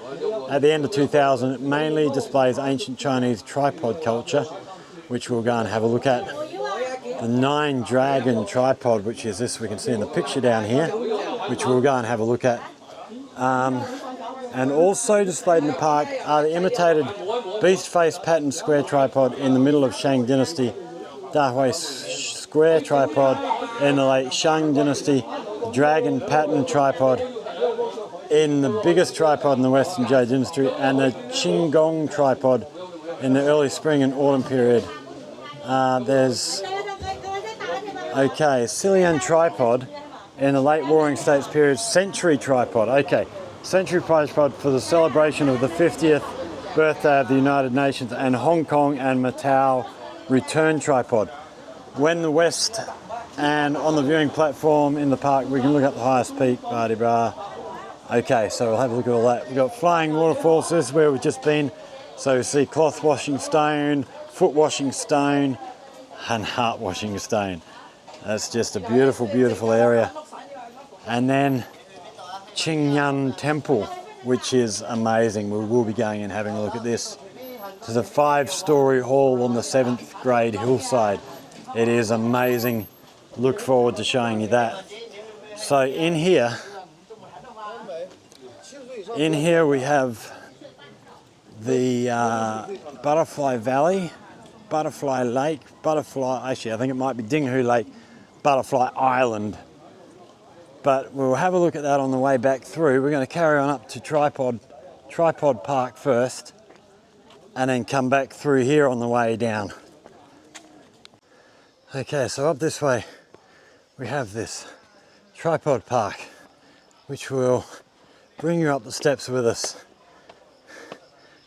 at the end of 2000. It mainly displays ancient Chinese tripod culture, which we'll go and have a look at. The 9-dragon tripod, which is this we can see in the picture down here, which we'll go and have a look at. And also displayed in the park are the imitated beast face pattern square tripod in the middle of Shang Dynasty, Dahui square tripod in the late Shang Dynasty, dragon pattern tripod in the biggest tripod in the Western Zhou Dynasty, and the Qingyun tripod in the early spring and autumn period. There's Silian tripod in the late Warring States period, century tripod. Okay, century tripod for the celebration of the 50th birthday of the United Nations, and Hong Kong and Macau return tripod. When the west and on the viewing platform in the park, we can look at the highest peak, Marty Bra. Okay, so we'll have a look at all that. We've got flying waterfalls, this is where we've just been. So we see cloth washing stone, foot washing stone, and heart washing stone. That's just a beautiful, beautiful area. And then Qingyun Temple, which is amazing. We will be going and having a look at this. This is a 5-story hall on the 7th grade hillside. It is amazing. Look forward to showing you that. So in here we have the Butterfly Valley, Butterfly Lake, actually I think it might be Dinghu Lake, Butterfly Island. But we'll have a look at that on the way back through. We're going to carry on up to Tripod Park first, and then come back through here on the way down. Okay, so up this way we have this Tripod Park, which will bring you up the steps with us,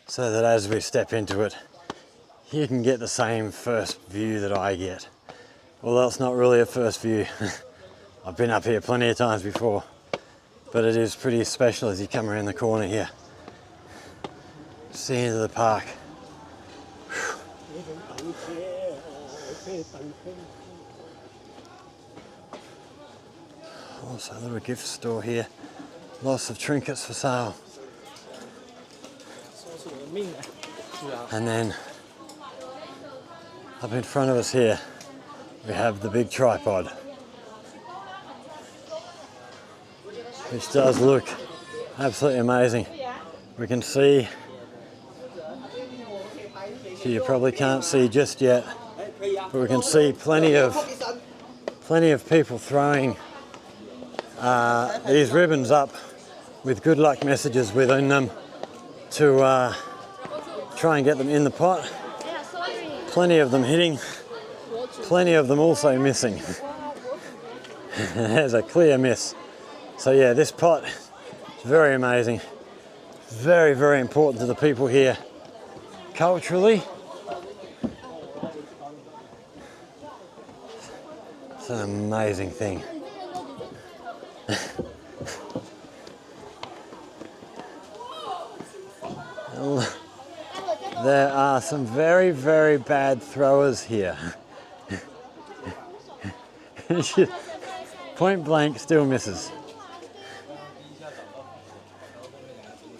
so that as we step into it, you can get the same first view that I get. Although it's not really a first view. I've been up here plenty of times before, but it is pretty special as you come around the corner here. See into the park. Also a little gift store here. Lots of trinkets for sale. And then up in front of us here, we have the big tripod, which does look absolutely amazing. We can see, you probably can't see just yet, but we can see plenty of people throwing these ribbons up with good luck messages within them to try and get them in the pot. Plenty of them hitting, plenty of them also missing. There's a clear miss. So yeah, this pot is very amazing. Very, very important to the people here culturally. It's an amazing thing. There are some very, very bad throwers here. Point blank still misses.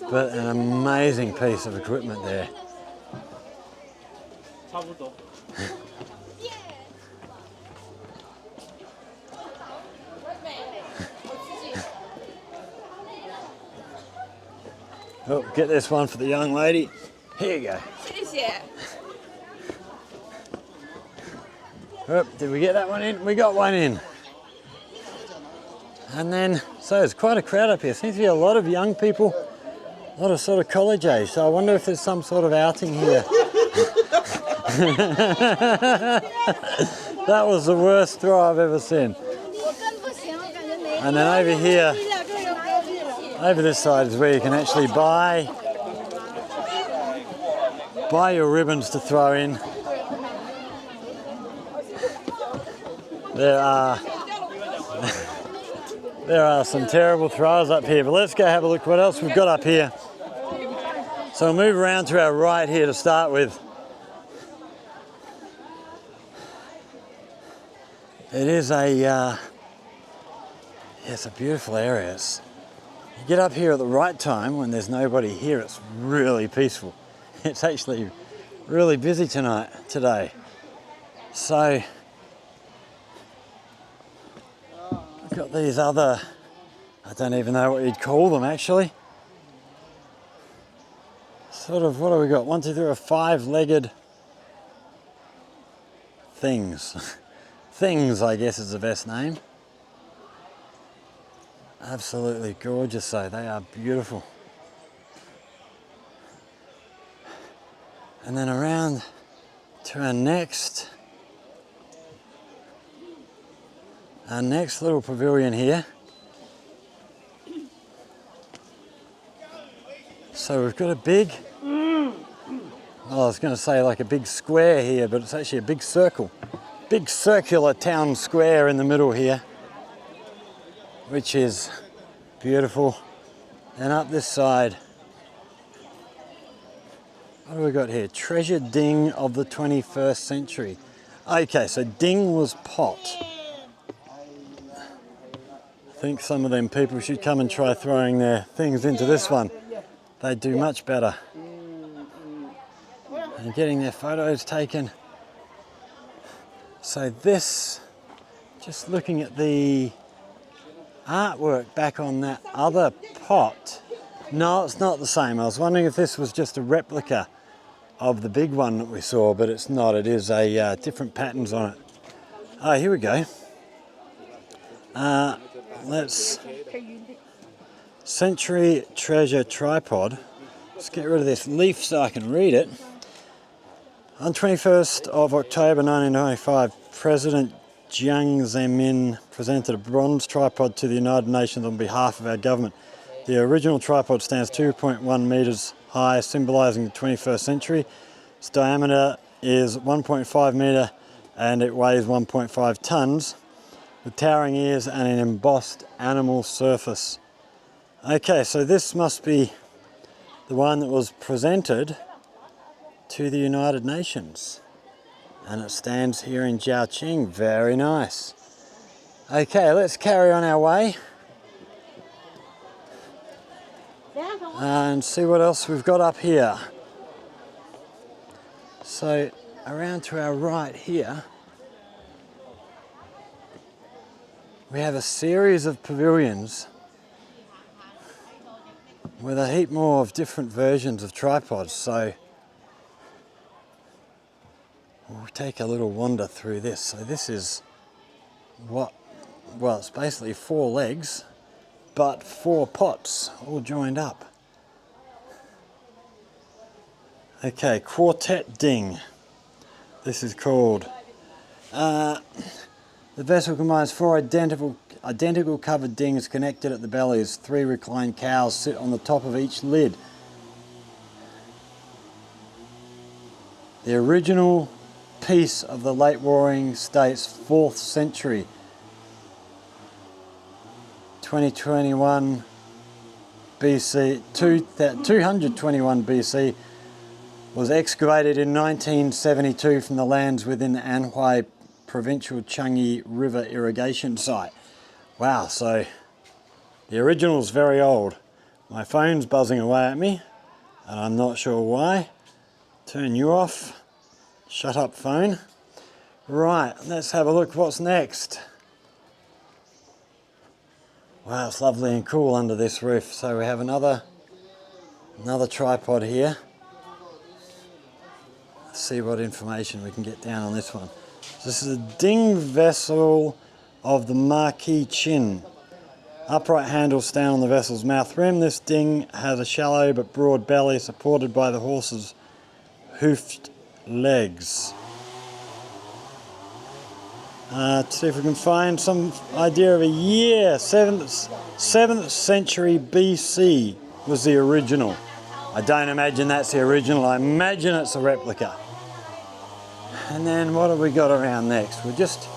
But an amazing piece of equipment there. Oh, get this one for the young lady. Here you go. Oh, did we get that one in? We got one in. And then, so it's quite a crowd up here. Seems to be a lot of young people, a lot of sort of college age. So I wonder if there's some sort of outing here. That was the worst throw I've ever seen. And then over here, over this side is where you can actually buy your ribbons to throw in. There are some terrible throwers up here, but let's go have a look what else we've got up here. So we'll move around to our right here to start with. It is it's a beautiful area. You get up here at the right time when there's nobody here, it's really peaceful. It's actually really busy today. So we've got these other, I don't even know what you'd call them actually. Sort of, what have we got? 1, 2, 3, 5-legged things. Things, I guess, is the best name. Absolutely gorgeous though, they are beautiful. And then around to our next little pavilion here. So we've got a big I was going to say like a big square here, but it's actually a big circle. Big circular town square in the middle here, which is beautiful. And up this side, what do we got here? Treasure ding of the 21st century. Okay, so ding was pot. I think some of them people should come and try throwing their things into this one. They do much better. And getting their photos taken. So this, just looking at the artwork back on that other pot. No, it's not the same. I was wondering if this was just a replica of the big one that we saw, but it's not. It is a different patterns on it. Oh, here we go. Let's Century Treasure Tripod. Let's get rid of this leaf so I can read it. On 21st of October 1995, President Jiang Zemin presented a bronze tripod to the United Nations on behalf of our government. The original tripod stands 2.1 metres high, symbolising the 21st century. Its diameter is 1.5 metre and it weighs 1.5 tonnes, with towering ears and an embossed animal surface. Okay, so this must be the one that was presented to the United Nations. And it stands here in Jiaoqing. Very nice. Okay, let's carry on our way and see what else we've got up here. So around to our right here, we have a series of pavilions with a heap more of different versions of tripods. So we'll take a little wander through this. So this is well, it's basically 4 legs, but 4 pots all joined up. Okay, quartet ding. This is called. The vessel combines 4 identical covered dings connected at the bellies. 3 reclined cows sit on the top of each lid. The original piece of the late warring states 4th century, 2021 BC, 221 BC, was excavated in 1972 from the lands within the Anhui provincial Qingyun River irrigation site. Wow, so the original's very old. My phone's buzzing away at me and I'm not sure why. Turn you off. Shut up, phone. Right, let's have a look what's next. Wow, it's lovely and cool under this roof. So we have another tripod here. Let's see what information we can get down on this one. This is a ding vessel of the Marquis Qin. Upright handles stand on the vessel's mouth rim. This ding has a shallow but broad belly supported by the horse's hoofed legs. To see if we can find some idea of a year. 7th century BC was the original. I don't imagine that's the original. I imagine it's a replica. And then what have we got around next? We'll just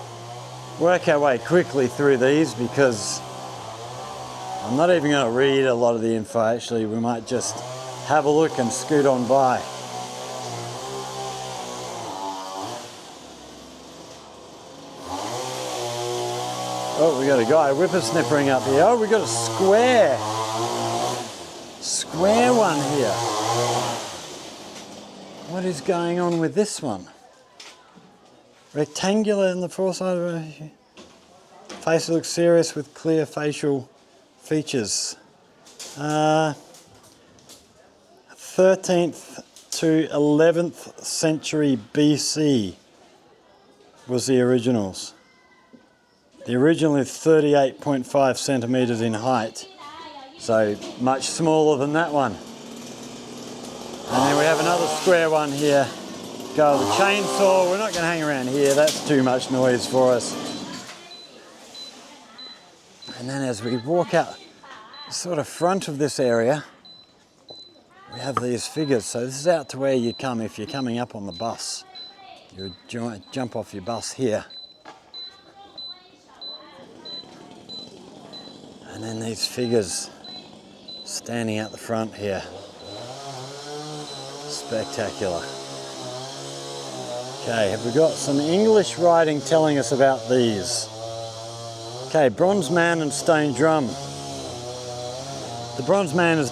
work our way quickly through these because I'm not even going to read a lot of the info. Actually, we might just have a look and scoot on by. Oh, we got a guy whippersnippering up here. Oh, we got a square one here. What is going on with this one? Rectangular in the foresight of a face looks serious with clear facial features. 13th to 11th century BC was the originals. The original is 38.5 centimetres in height, so much smaller than that one. And then we have another square one here. Go with a chainsaw. We're not going to hang around here, that's too much noise for us. And then as we walk out the sort of front of this area, we have these figures. So this is out to where you come if you're coming up on the bus. You jump off your bus here. And then these figures standing out the front here. Spectacular. Okay, have we got some English writing telling us about these? Okay, bronze man and stone drum. The bronze man is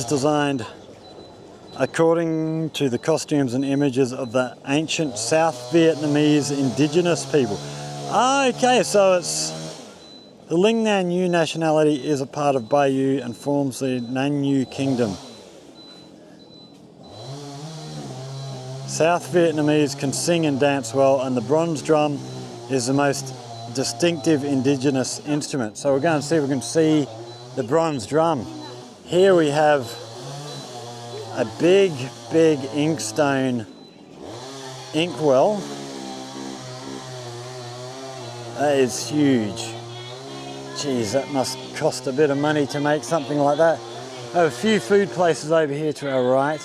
designed according to the costumes and images of the ancient South Vietnamese indigenous people. Okay, so it's the Linh Nam Nhu nationality is a part of Bayou and forms the Nam Nhu kingdom. South Vietnamese can sing and dance well, and the bronze drum is the most distinctive indigenous instrument. So we're going to see if we can see the bronze drum. Here we have a big inkstone inkwell. That is huge. Geez, that must cost a bit of money to make something like that. I have a few food places over here to our right.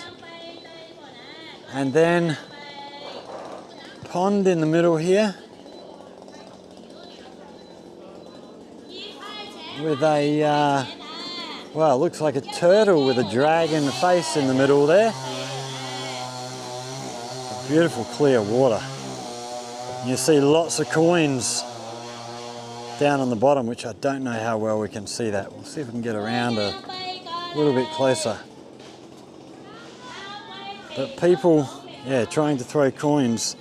And then pond in the middle here with a, well, it looks like a turtle with a dragon face in the middle there. Beautiful clear water. You see lots of coins down on the bottom, which I don't know how well we can see that. We'll see if we can get around a little bit closer. But people, yeah, trying to throw coins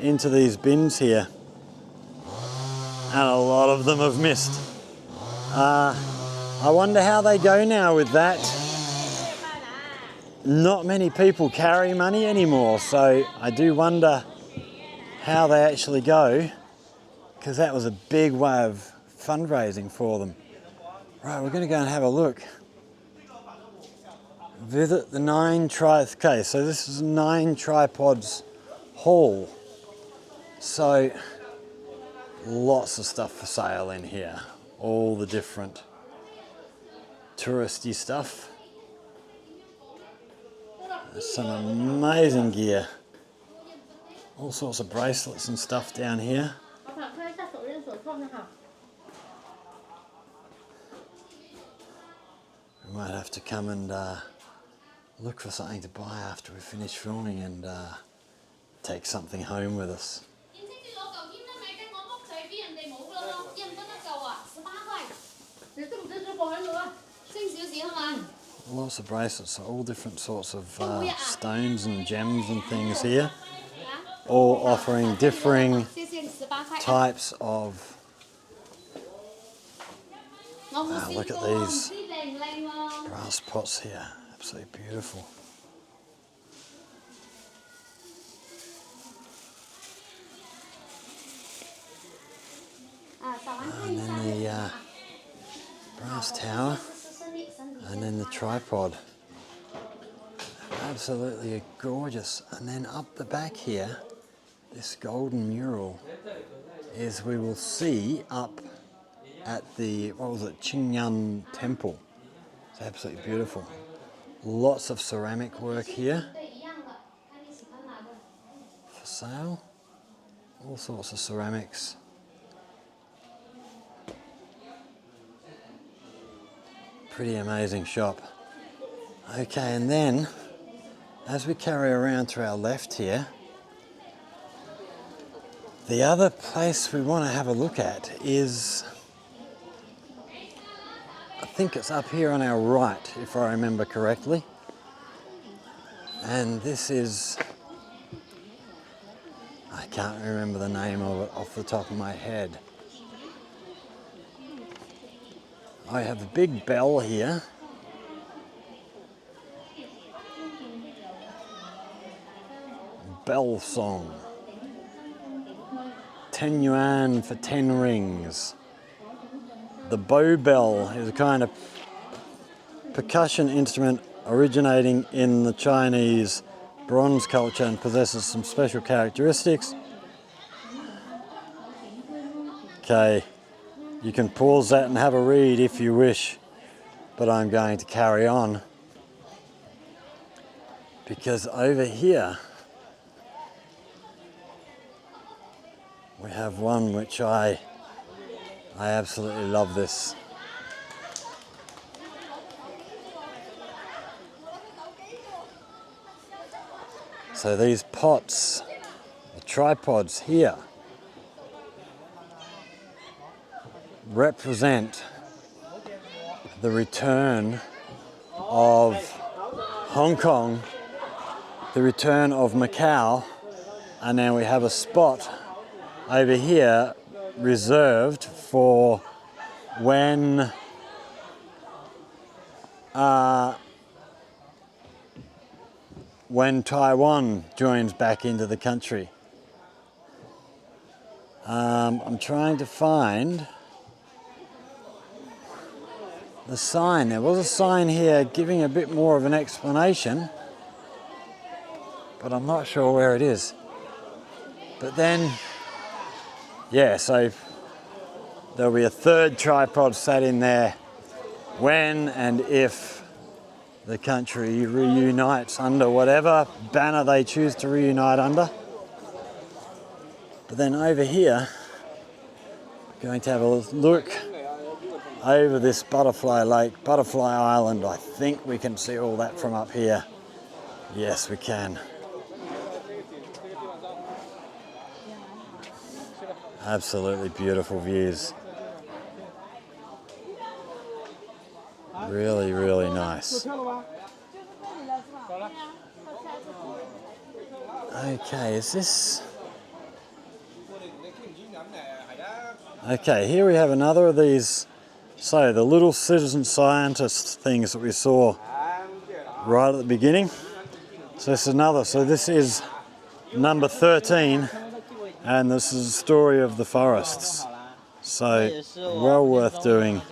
into these bins here. And a lot of them have missed. I wonder how they go now with that. Not many people carry money anymore, so I do wonder how they actually go, because that was a big way of fundraising for them. Right, we're going to go and have a look. Visit the okay, so this is 9 tripods hall. So lots of stuff for sale in here. All the different touristy stuff. There's some amazing gear. All sorts of bracelets and stuff down here. We might have to come and look for something to buy after we finish filming and take something home with us. Lots of bracelets, so all different sorts of stones and gems and things here, all offering differing types of... look at these brass pots here, absolutely beautiful. And then the brass tower, and then the tripod. Absolutely gorgeous. And then up the back here, this golden mural is we will see up at the, what was it, Qingyun temple. It's absolutely beautiful. Lots of ceramic work here for sale. All sorts of ceramics. Pretty amazing shop. Okay, and then as we carry around to our left here, the other place we want to have a look at is, I think it's up here on our right, if I remember correctly. And this is, I can't remember the name of it off the top of my head. I have a big bell here. Bell song. 10 yuan for 10 rings. The bow bell is a kind of percussion instrument originating in the Chinese bronze culture and possesses some special characteristics. Okay, you can pause that and have a read if you wish, but I'm going to carry on. because over here we have one which I absolutely love this. So these pots, the tripods here, represent the return of Hong Kong, the return of Macau, and then we have a spot over here reserved for when Taiwan joins back into the country. I'm trying to find the sign. There was a sign here giving a bit more of an explanation, but I'm not sure where it is. But then, yeah, so there'll be a third tripod sat in there when and if the country reunites under whatever banner they choose to reunite under. But then over here, we're going to have a look over this Butterfly Lake, Butterfly Island. I think we can see all that from up here. Yes, we can. Absolutely beautiful views. Really, really nice. Okay, is this... Okay, here we have another of these, so the little citizen scientist things that we saw right at the beginning. So this is another, so this is number 13, and this is the story of the forests. So well worth doing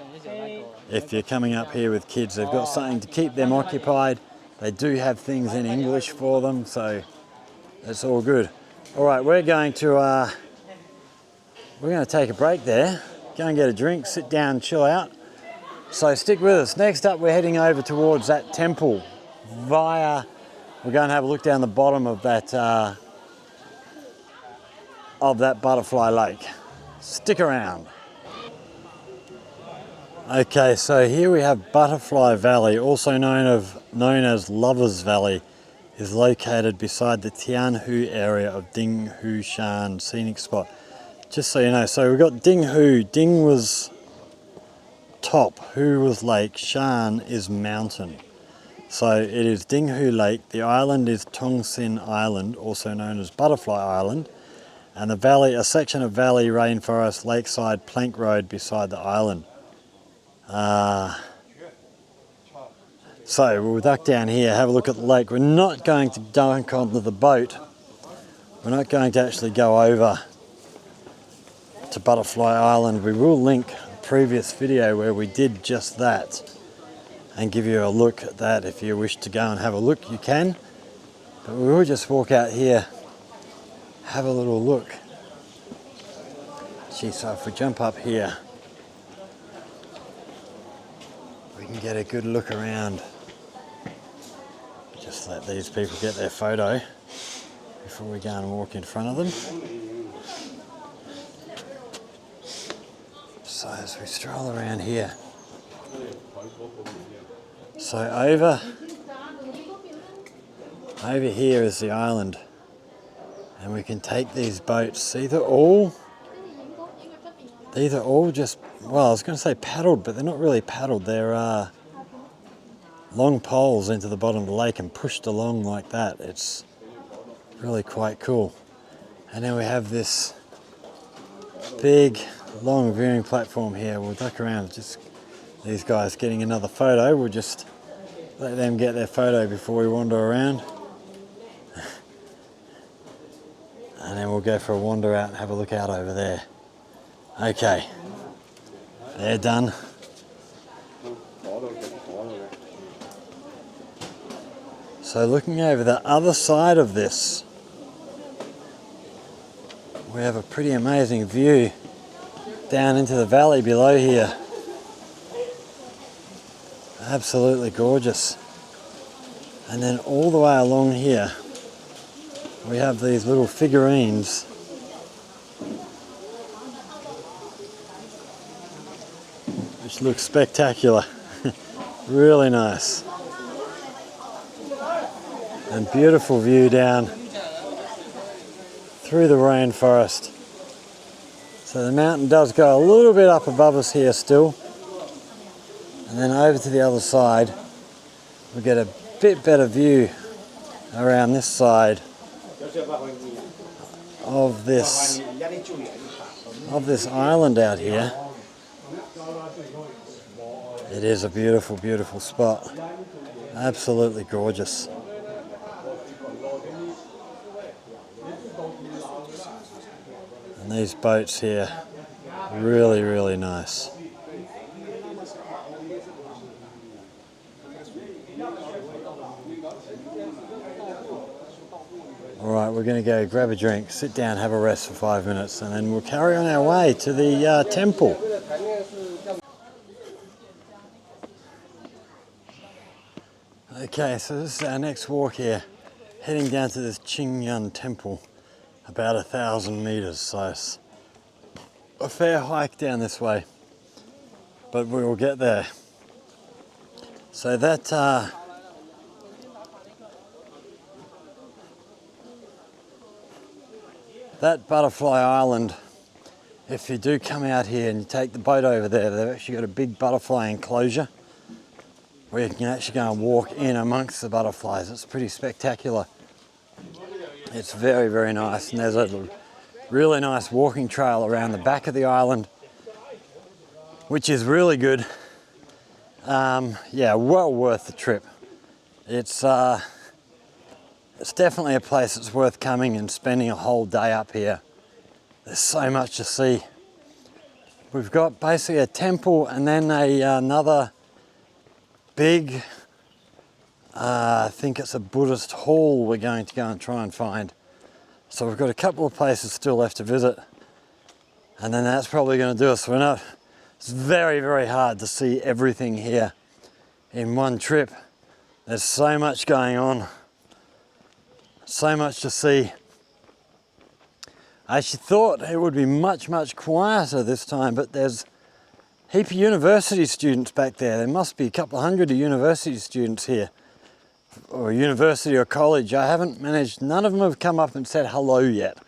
if you're coming up here with kids. They've got something to keep them occupied. They do have things in English for them, so that's all good. All right, we're going to take a break there, go and get a drink, sit down, chill out. So stick with us. Next up, we're heading over towards that temple we're going to have a look down the bottom of that Butterfly Lake. Stick around. Okay, so here we have Butterfly Valley, also known as Lover's Valley, is located beside the Tianhu area of Dinghu Shan scenic spot. Just so you know, so we've got Dinghu. Ding was top, Hu was lake, Shan is mountain. So it is Dinghu Lake. The island is Tongsin Island, also known as Butterfly Island. And the valley, a section of valley, rainforest, lakeside, plank road beside the island. So we'll duck down here, have a look at the lake. We're not going to dunk onto the boat. We're not going to actually go over to Butterfly Island. We will link a previous video where we did just that and give you a look at that. If you wish to go and have a look, you can. But we will just walk out here, have a little look. Gee, so if we jump up here, we can get a good look around. Just let these people get their photo before we go and walk in front of them. So as we stroll around here, so over here is the island, and we can take these boats. These are all just, well, I was going to say paddled, but they're not really paddled. They're long poles into the bottom of the lake and pushed along like that. It's really quite cool. And then we have this big long viewing platform here. We'll duck around, just these guys getting another photo. We'll just let them get their photo before we wander around. And then we'll go for a wander out and have a look out over there. Okay, they're done. So looking over the other side of this, we have a pretty amazing view down into the valley below here. Absolutely gorgeous. And then all the way along here, we have these little figurines. Which look spectacular. Really nice. And beautiful view down through the rainforest. So the mountain does go a little bit up above us here still. And then over to the other side, we get a bit better view around this side of this island out here. It is a beautiful, beautiful spot. Absolutely gorgeous. And these boats here, really, really nice. Alright, we're going to go grab a drink, sit down, have a rest for 5 minutes, and then we'll carry on our way to the temple. Okay, so this is our next walk here, heading down to this Qingyun temple, about 1,000 meters, so it's a fair hike down this way, but we will get there. So that Butterfly Island, if you do come out here and you take the boat over there, they've actually got a big butterfly enclosure where you can actually go and walk in amongst the butterflies. It's pretty spectacular. It's very, very nice, and there's a really nice walking trail around the back of the island, which is really good. Yeah, well worth the trip. It's definitely a place that's worth coming and spending a whole day up here. There's so much to see. We've got basically a temple and then another big, I think it's a Buddhist hall we're going to go and try and find. So we've got a couple of places still left to visit, and then that's probably going to do us. It's very, very hard to see everything here in one trip. There's so much going on. So much to see. I actually thought it would be much, much quieter this time, but there's a heap of university students back there. There must be a couple of hundred of university students here, or university or college. I haven't managed, none of them have come up and said hello yet.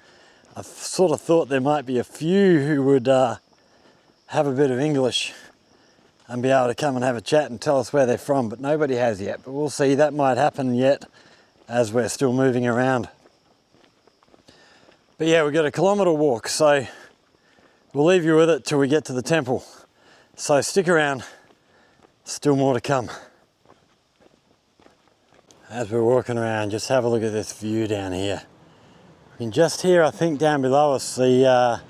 I sort of thought there might be a few who would have a bit of English and be able to come and have a chat and tell us where they're from, but nobody has yet. But we'll see, that might happen yet as we're still moving around. But yeah, we've got a kilometre walk, so we'll leave you with it till we get to the temple. So stick around, still more to come. As we're walking around, just have a look at this view down here. We can just hear, I think, down below us, the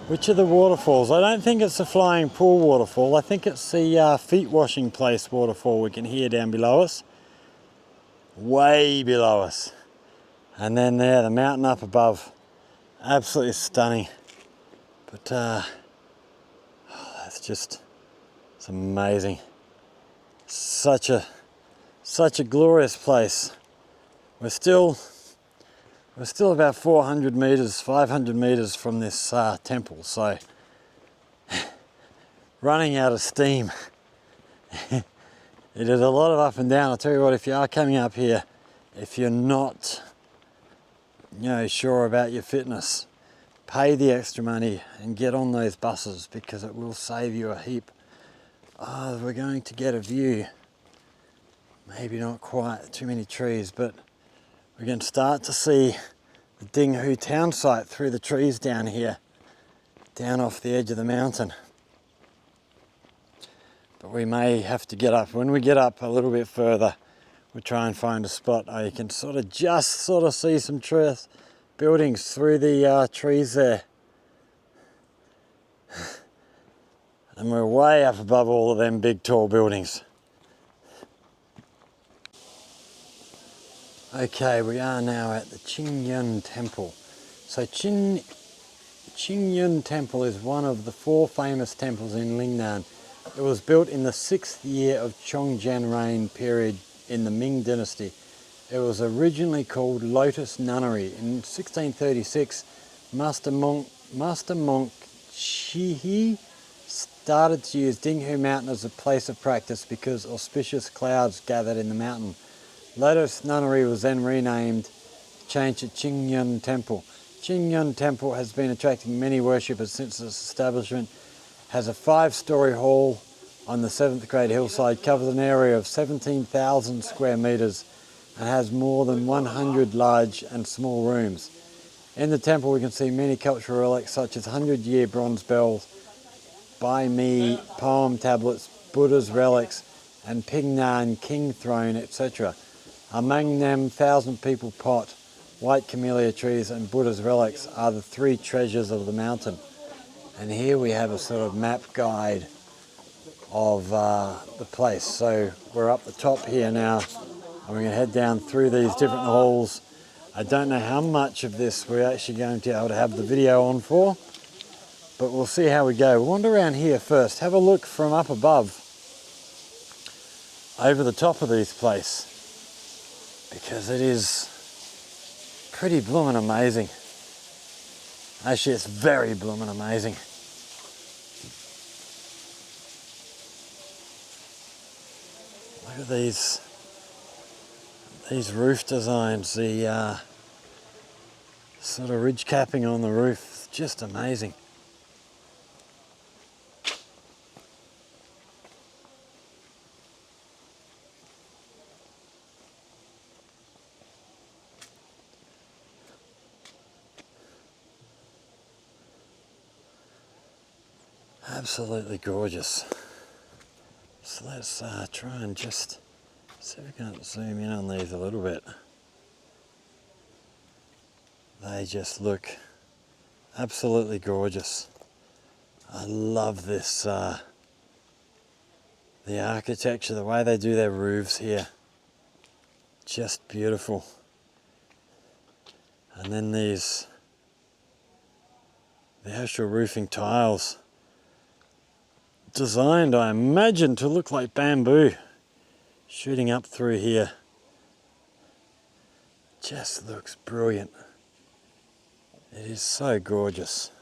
which of the waterfalls? I don't think it's the flying pool waterfall. I think it's the feet washing place waterfall we can hear down below us. Way below us. And then there, the mountain up above. Absolutely stunning. But that's just, it's amazing. Such a glorious place. We're still about 400 meters, 500 meters from this temple, so running out of steam. It is a lot of up and down. I'll tell you what, if you are coming up here, if you're not, sure about your fitness, pay the extra money and get on those buses, because it will save you a heap. Oh, we're going to get a view. Maybe not quite too many trees, but we can start to see the Dinghu town site through the trees down here, down off the edge of the mountain. But we may have to get up. When we get up a little bit further, we'll try and find a spot. Oh, you can sort of see some buildings through the trees there. And we're way up above all of them big tall buildings. Okay, we are now at the Qingyun temple. So Qingyun temple is one of the 4 famous temples in Lingnan. It was built in the 6th year of Qingyun reign period in the Ming dynasty. It was originally called Lotus Nunnery. In 1636, Master Monk Shihi started to use Dinghu mountain as a place of practice because auspicious clouds gathered in the mountain. Lotus Nunnery was then renamed, changed to Qingyun Temple. Qingyun Temple has been attracting many worshippers since its establishment. Has a 5-story hall on the 7th grade hillside, covers an area of 17,000 square metres and has more than 100 large and small rooms. In the temple we can see many cultural relics such as 100-year bronze bells, Bai Mi poem tablets, Buddha's relics and Pingnan king throne, etc. Among them 1,000 people pot, white camellia trees and Buddha's relics are the 3 treasures of the mountain. And here we have a sort of map guide of the place. So we're up the top here now and we're going to head down through these different halls. I don't know how much of this we're actually going to be able to have the video on for, but we'll see how we go. We'll wander around here first, have a look from up above over the top of this place, because it is pretty bloomin' amazing. Actually, it's very bloomin' amazing. Look at these roof designs, the sort of ridge capping on the roof, just amazing. Absolutely gorgeous. So let's try and just see if we can zoom in on these a little bit. They just look absolutely gorgeous. I love this, the architecture, the way they do their roofs here. Just beautiful. And then the actual roofing tiles, designed, I imagine, to look like bamboo shooting up through here. Just looks brilliant. It is so gorgeous.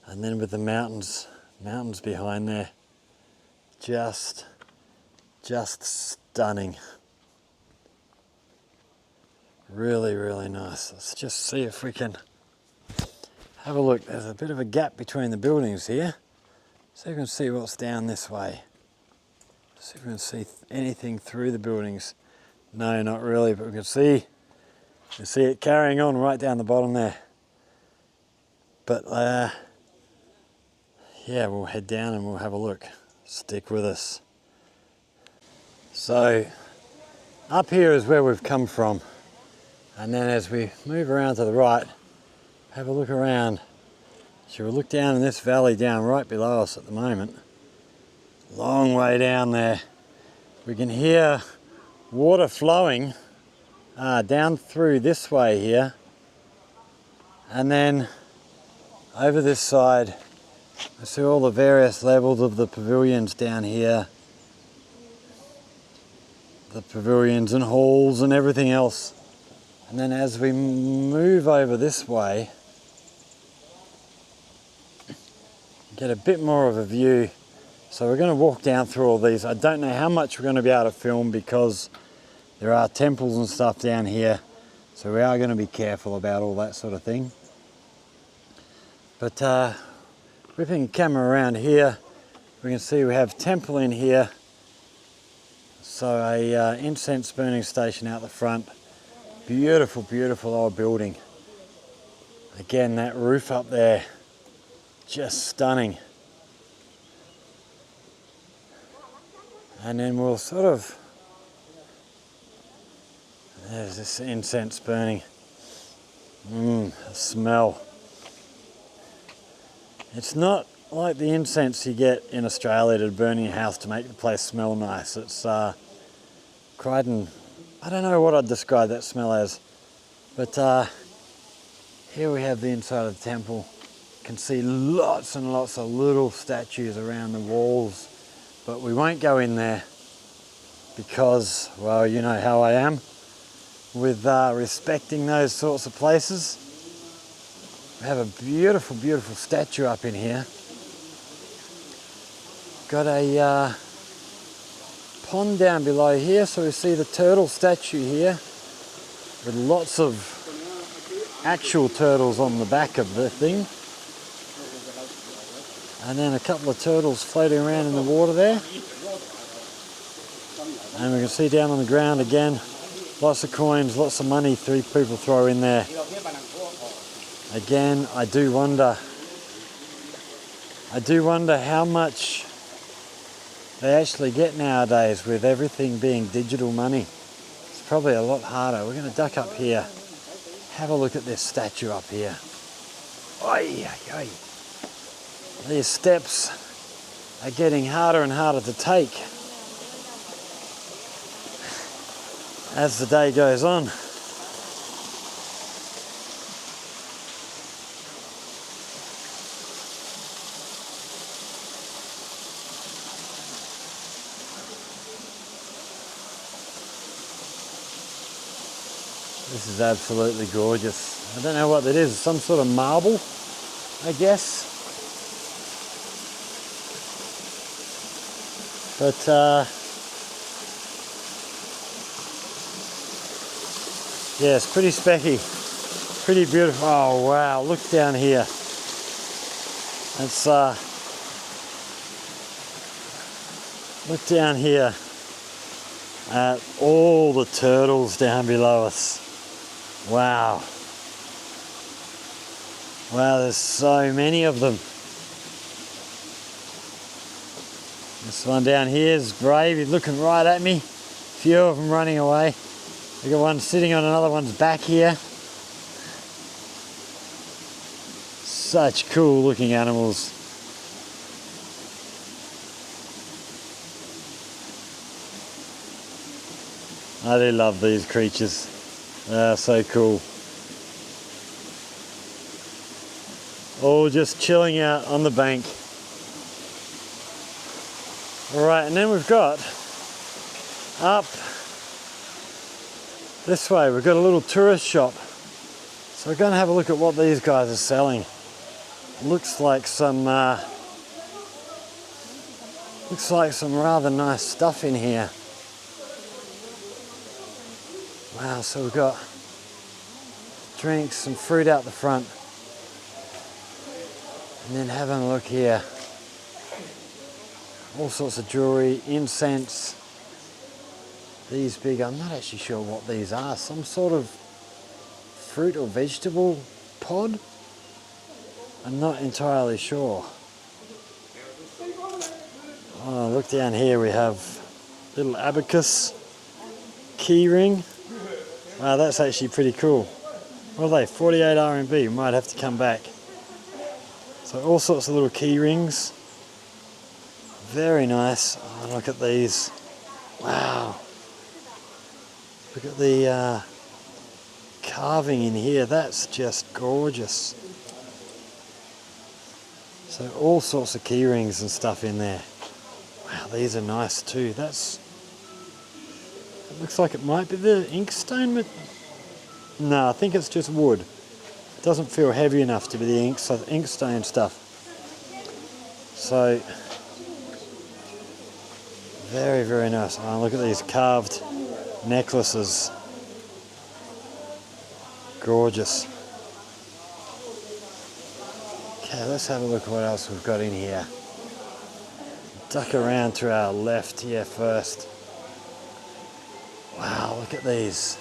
And then with the mountains behind there, just stunning. Really, really nice. Let's just see if we can have a look. There's a bit of a gap between the buildings here. So you can see what's down this way. See if we can see anything through the buildings. No, not really, but we can see it carrying on right down the bottom there. But yeah, we'll head down and we'll have a look. Stick with us. So up here is where we've come from. And then as we move around to the right, have a look around. So we'll look down in this valley down right below us at the moment. Long way down there. We can hear water flowing down through this way here. And then over this side, I see all the various levels of the pavilions down here. The pavilions and halls and everything else. And then as we move over this way, get a bit more of a view. So we're going to walk down through all these. I don't know how much we're going to be able to film because there are temples and stuff down here. So we are going to be careful about all that sort of thing. But whipping the camera around here, we can see we have temple in here. So a incense burning station out the front. Beautiful, beautiful old building. Again, that roof up there, just stunning. And then we'll sort of, there's this incense burning. The smell. It's not like the incense you get in Australia to burn in your house to make the place smell nice. It's quite an I don't know what I'd describe that smell as, but here we have the inside of the temple. You can see lots and lots of little statues around the walls, but we won't go in there because, well, you know how I am with respecting those sorts of places. We have a beautiful, beautiful statue up in here. Got a pond down below here, so we see the turtle statue here with lots of actual turtles on the back of the thing, and then a couple of turtles floating around in the water there, and we can see down on the ground again lots of coins, lots of money people throw in there. Again, I do wonder how much they actually get nowadays with everything being digital money. It's probably a lot harder. We're going to duck up here. Have a look at this statue up here. Oi, oi. These steps are getting harder and harder to take as the day goes on. This is absolutely gorgeous. I don't know what that is, some sort of marble, I guess. But yeah, it's pretty specky, pretty beautiful. Oh wow, look down here. It's look down here at all the turtles down below us. Wow. Wow, there's so many of them. This one down here is brave, he's looking right at me. A few of them running away. We got one sitting on another one's back here. Such cool looking animals. I do love these creatures. They're so cool. All just chilling out on the bank. Alright, and then we've got up this way, we've got a little tourist shop. So we're going to have a look at what these guys are selling. Looks like some rather nice stuff in here. Wow, so we've got drinks, some fruit out the front. And then having a look here. All sorts of jewellery, incense. These big, I'm not actually sure what these are. Some sort of fruit or vegetable pod? I'm not entirely sure. Oh, look down here, we have little abacus key ring. Wow, that's actually pretty cool. What are they? 48 RMB. We might have to come back. So all sorts of little key rings. Very nice. Oh, look at these. Wow. Look at the carving in here. That's just gorgeous. So all sorts of key rings and stuff in there. Wow, these are nice too. It looks like it might be the inkstone. No, I think it's just wood. It doesn't feel heavy enough to be the inkstone stuff. So, very, very nice. Oh, look at these carved necklaces. Gorgeous. Okay, let's have a look at what else we've got in here. Duck around to our left here first. Wow, look at these.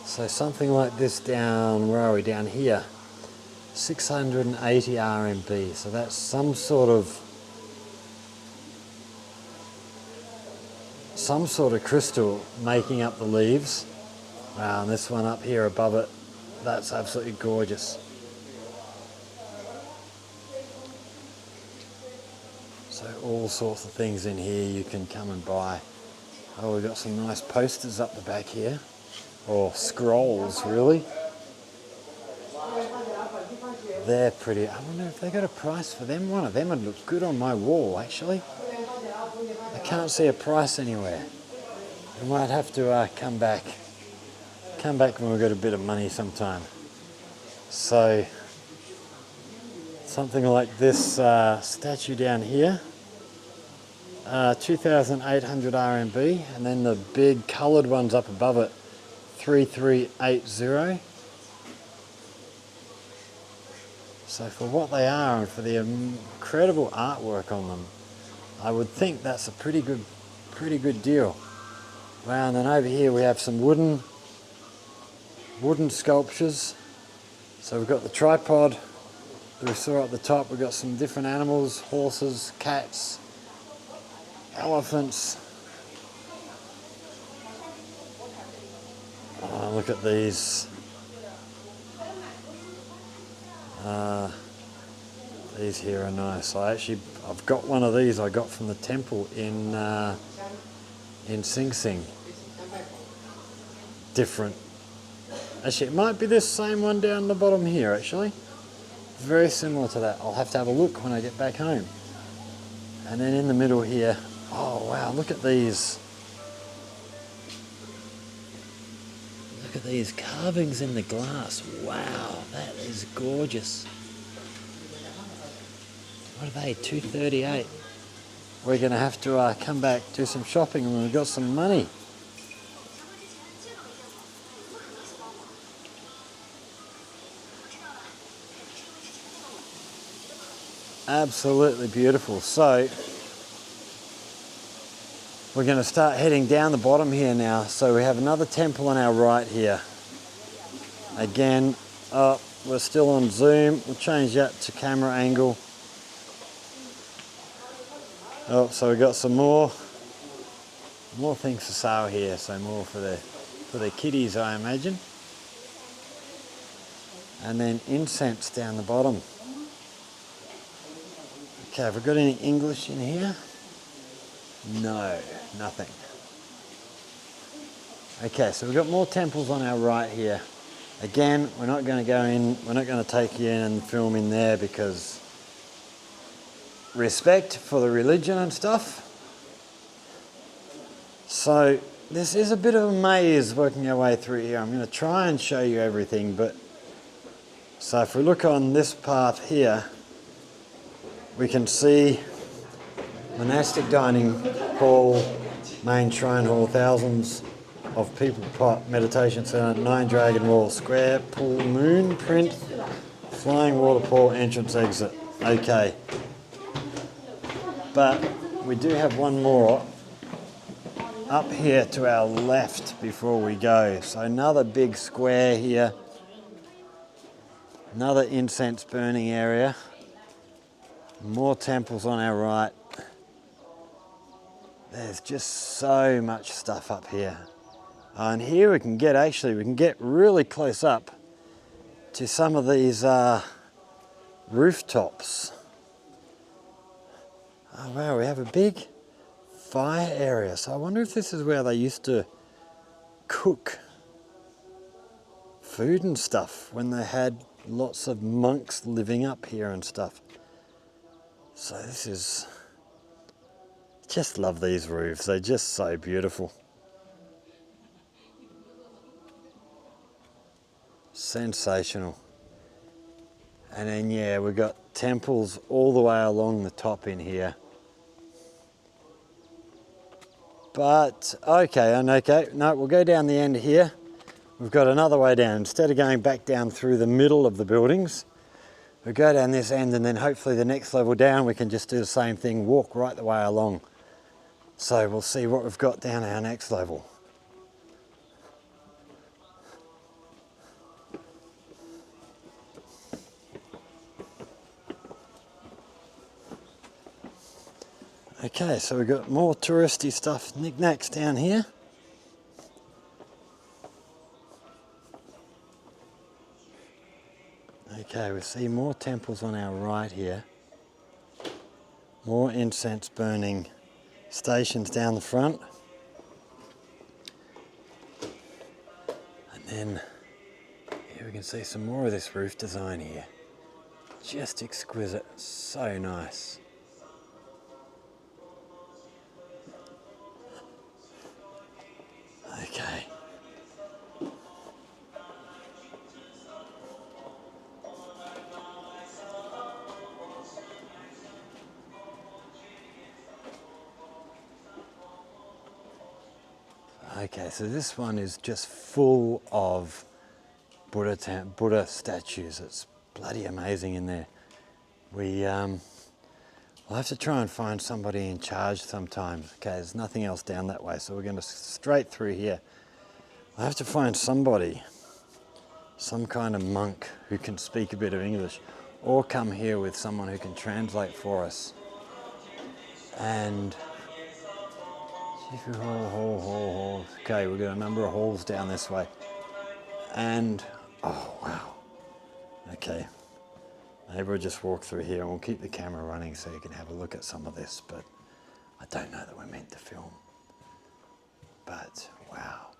So something like this down, where are we, down here? 680 RMB, so that's some sort of crystal making up the leaves. Wow, and this one up here above it, that's absolutely gorgeous. So all sorts of things in here you can come and buy. Oh, we've got some nice posters up the back here. Or scrolls, really. They're pretty. I wonder if they got a price for them. One of them would look good on my wall, actually. I can't see a price anywhere. We might have to come back. Come back when we've got a bit of money sometime. So, something like this statue down here. 2,800 RMB, and then the big coloured ones up above it, 3380. So for what they are and for the incredible artwork on them, I would think that's a pretty good deal. Wow, and then over here we have some wooden sculptures. So we've got the tripod that we saw at the top. We've got some different animals, horses, cats, elephants. Oh, look at these. These here are nice. I've got one of these I got from the temple in Sing Sing. Different. Actually, it might be this same one down the bottom here, actually. Very similar to that. I'll have to have a look when I get back home. And then in the middle here, oh wow, look at these. Look at these carvings in the glass. Wow, that is gorgeous. What are they, 238? We're going to have to come back, do some shopping when we've got some money. Absolutely beautiful. So, we're going to start heading down the bottom here now. So we have another temple on our right here. Again, we're still on zoom. We'll change that to camera angle. Oh, so we've got some more things for sale here. So more for the kiddies, I imagine. And then incense down the bottom. Okay, have we got any English in here? No, nothing. Okay, so we've got more temples on our right here. Again, we're not going to go in, we're not going to take you in and film in there because respect for the religion and stuff. So this is a bit of a maze working our way through here. I'm going to try and show you everything, but so if we look on this path here, we can see monastic dining hall, main shrine hall, thousands of people pot, meditation center, 9 dragon wall, square, pool, moon, print, flying waterfall, entrance, exit. Okay. But we do have one more up here to our left before we go. So another big square here, another incense burning area, more temples on our right. There's just so much stuff up here. And here we can get really close up to some of these rooftops. Oh wow, we have a big fire area. So I wonder if this is where they used to cook food and stuff when they had lots of monks living up here and stuff. So this is, just love these roofs. They're just so beautiful. Sensational. And then yeah, we've got temples all the way along the top in here. But okay, no, we'll go down the end here. We've got another way down. Instead of going back down through the middle of the buildings, we go down this end and then hopefully the next level down we can just do the same thing, walk right the way along. So we'll see what we've got down our next level. Okay, so we've got more touristy stuff, knickknacks down here. Okay, we see more temples on our right here. More incense burning stations down the front. And then here we can see some more of this roof design here. Just exquisite, so nice. Okay. Okay, so this one is just full of Buddha statues. It's bloody amazing in there. We'll have to try and find somebody in charge sometime. Okay, there's nothing else down that way, so we're going to straight through here. We'll have to find somebody, some kind of monk who can speak a bit of English, or come here with someone who can translate for us. And okay, we've got a number of halls down this way. And, oh wow. Okay, maybe we'll just walk through here and we'll keep the camera running so you can have a look at some of this, but I don't know that we're meant to film. But, wow.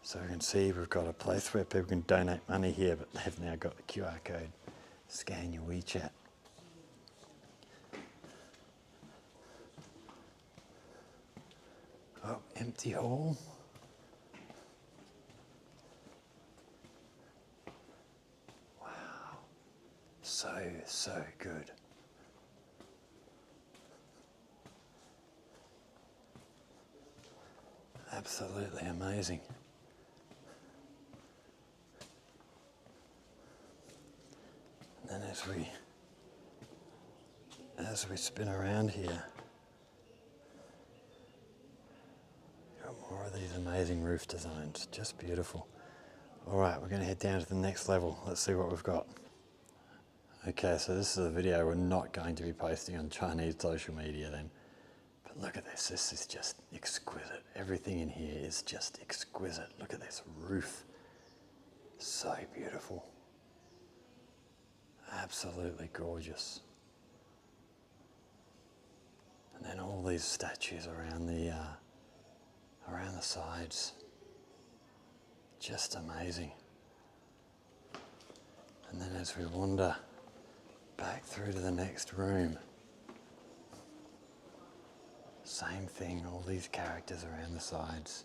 So you can see we've got a place where people can donate money here, but they've now got the QR code. Scan your WeChat. Oh, empty hall. Wow. So good. Absolutely amazing. And then as we spin around here, more of these amazing roof designs, just beautiful. All right, we're going to head down to the next level. Let's see what we've got. Okay, so this is a video we're not going to be posting on Chinese social media then. But look at this is just exquisite. Everything in here is just exquisite. Look at this roof. So beautiful. Absolutely gorgeous. And then all these statues around the sides. Just amazing. And then as we wander back through to the next room, same thing, all these characters around the sides.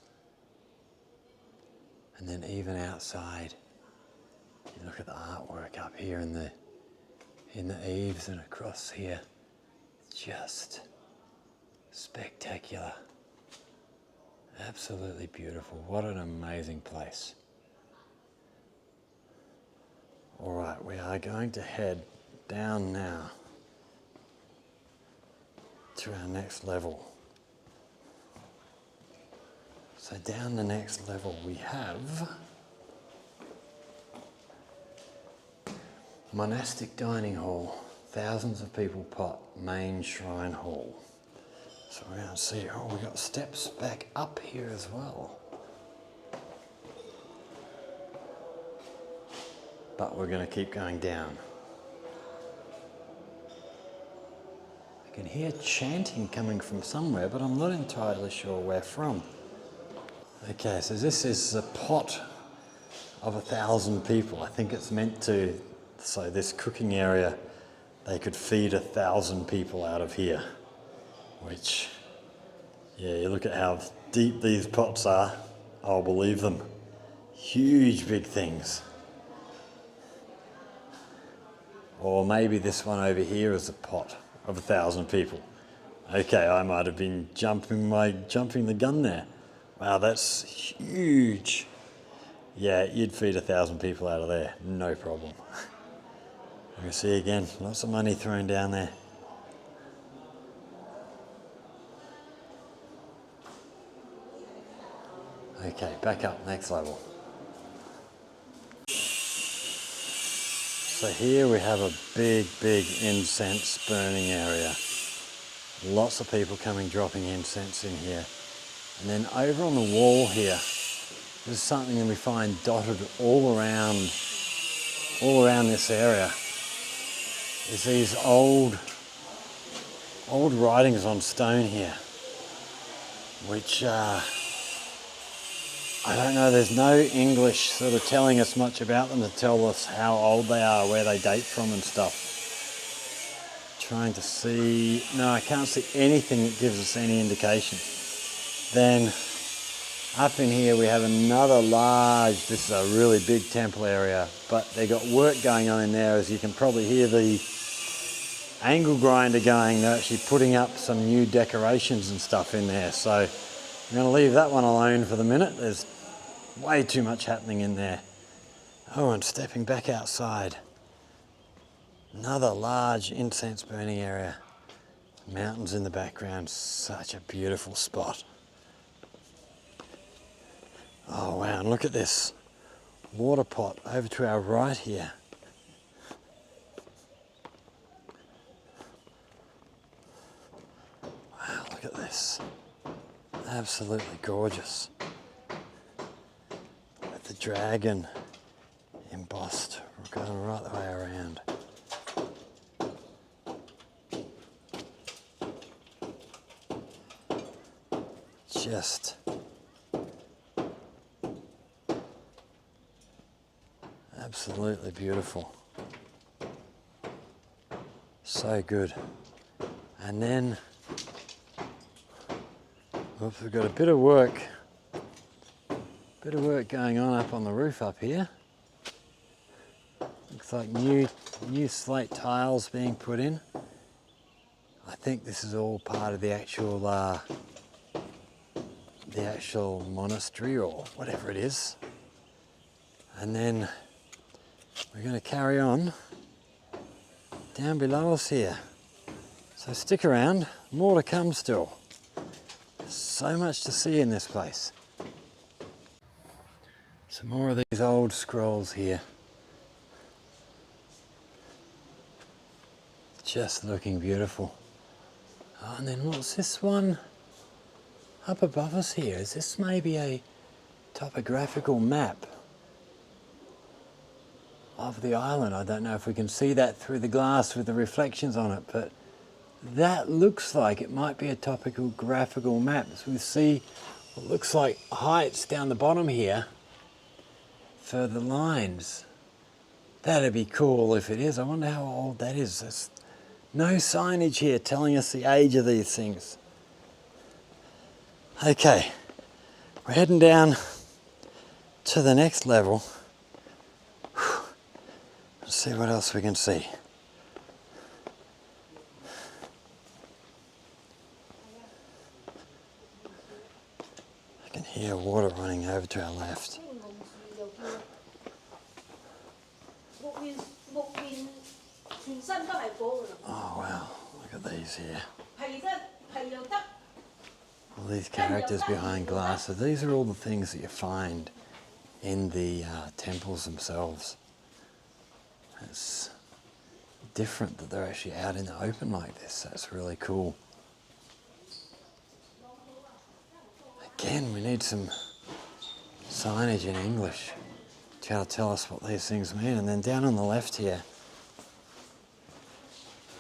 And then even outside, you look at the artwork up here in the eaves and across here. Just spectacular. Absolutely beautiful. What an amazing place. All right, we are going to head down now to our next level. So down the next level we have monastic dining hall, thousands of people pot, main shrine hall. So we're going to see, oh, we've got steps back up here as well. But we're going to keep going down. I can hear chanting coming from somewhere, but I'm not entirely sure where from. Okay, so this is a pot of 1,000 people. I think it's meant to, so this cooking area, they could feed 1,000 people out of here. Which, yeah, you look at how deep these pots are, I'll believe them. Huge big things. Or maybe this one over here is a pot of 1,000 people. Okay, I might have been jumping the gun there. Wow, that's huge. Yeah, you'd feed 1,000 people out of there, no problem. You can see again, lots of money thrown down there. Okay, back up, next level. So here we have a big incense burning area. Lots of people coming, dropping incense in here. And then over on the wall here, there's something that we find dotted all around this area. is these old writings on stone here, which I don't know, there's no English sort of telling us much about them to tell us how old they are, where they date from and stuff. Trying to see, no, I can't see anything that gives us any indication. Then up in here we have another large, this is a really big temple area, but they got work going on in there, as you can probably hear the angle grinder going. They're actually putting up some new decorations and stuff in there. So I'm going to leave that one alone for the minute. There's way too much happening in there. Oh, and stepping back outside. Another large incense burning area. Mountains in the background, such a beautiful spot. Oh wow, and look at this water pot over to our right here. Wow, look at this. Absolutely gorgeous. With the dragon embossed, we're going right the way around. Just absolutely beautiful. So good. And then, oops, we've got a bit of work going on up on the roof up here. Looks like new slate tiles being put in. I think this is all part of the actual monastery or whatever it is. And then we're going to carry on down below us here. So stick around, more to come still. So much to see in this place. Some more of these old scrolls here. Just looking beautiful. Oh, and then what's this one up above us here? Is this maybe a topographical map of the island? I don't know if we can see that through the glass with the reflections on it, but that looks like it might be a topographical map. So we see what looks like heights down the bottom here for the lines. That'd be cool if it is. I wonder how old that is. There's no signage here telling us the age of these things. Okay, we're heading down to the next level. Let's see what else we can see. I can hear water running over to our left. Oh wow, look at these here. All these characters behind glass. So these are all the things that you find in the temples themselves. It's different that they're actually out in the open like this. That's really cool. Again, we need some signage in English to tell us what these things mean. And then down on the left here,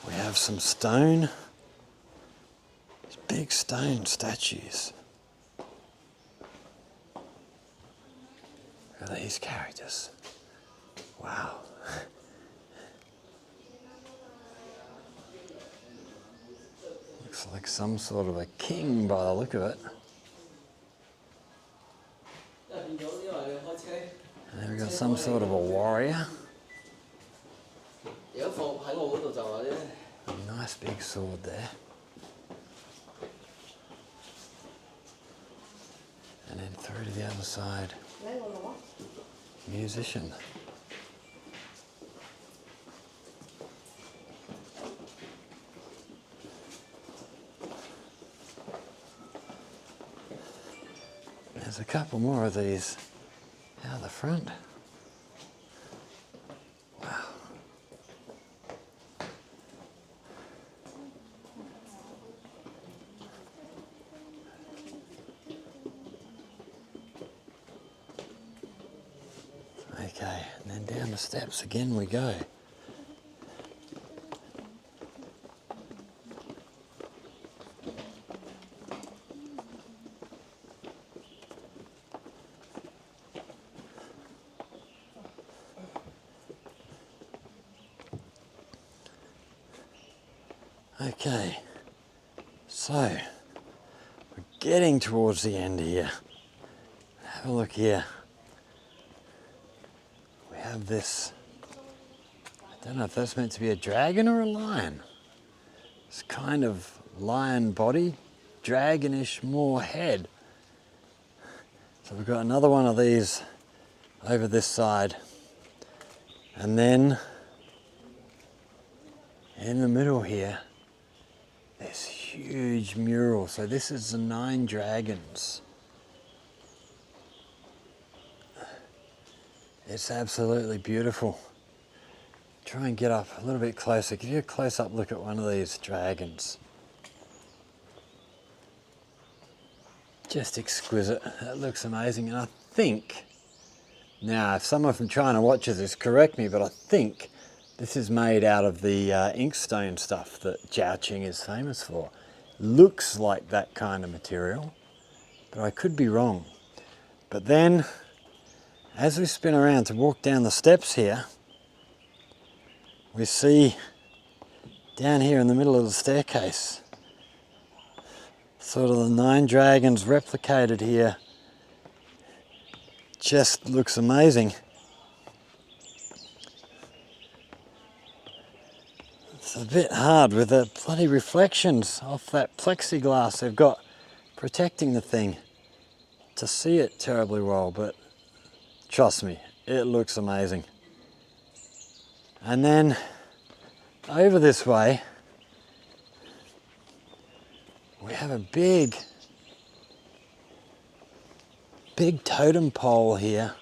we have some stone, these big stone statues. Look at these characters. Wow. Looks like some sort of a king by the look of it. And then we've got some sort of a warrior. A nice big sword there. And then through to the other side. Musician. There's a couple more of these out the front. Wow. Okay, and then down the steps again we go. Okay, so we're getting towards the end here. Have a look here. We have this, I don't know if that's meant to be a dragon or a lion. It's kind of lion body, dragonish more head. So we've got another one of these over this side. And then in the middle here, this huge mural. So this is the 9 dragons. It's absolutely beautiful. Try and get up a little bit closer. Give you a close-up look at one of these dragons. Just exquisite. That looks amazing. And I think, now if someone from China watches this, correct me, but I think this is made out of the inkstone stuff that Jiaoqing is famous for. Looks like that kind of material, but I could be wrong. But then, as we spin around to walk down the steps here, we see down here in the middle of the staircase, sort of the 9 dragons replicated here. Just looks amazing. It's a bit hard with the bloody reflections off that plexiglass they've got protecting the thing to see it terribly well, but trust me, it looks amazing. And then over this way, we have a big totem pole here.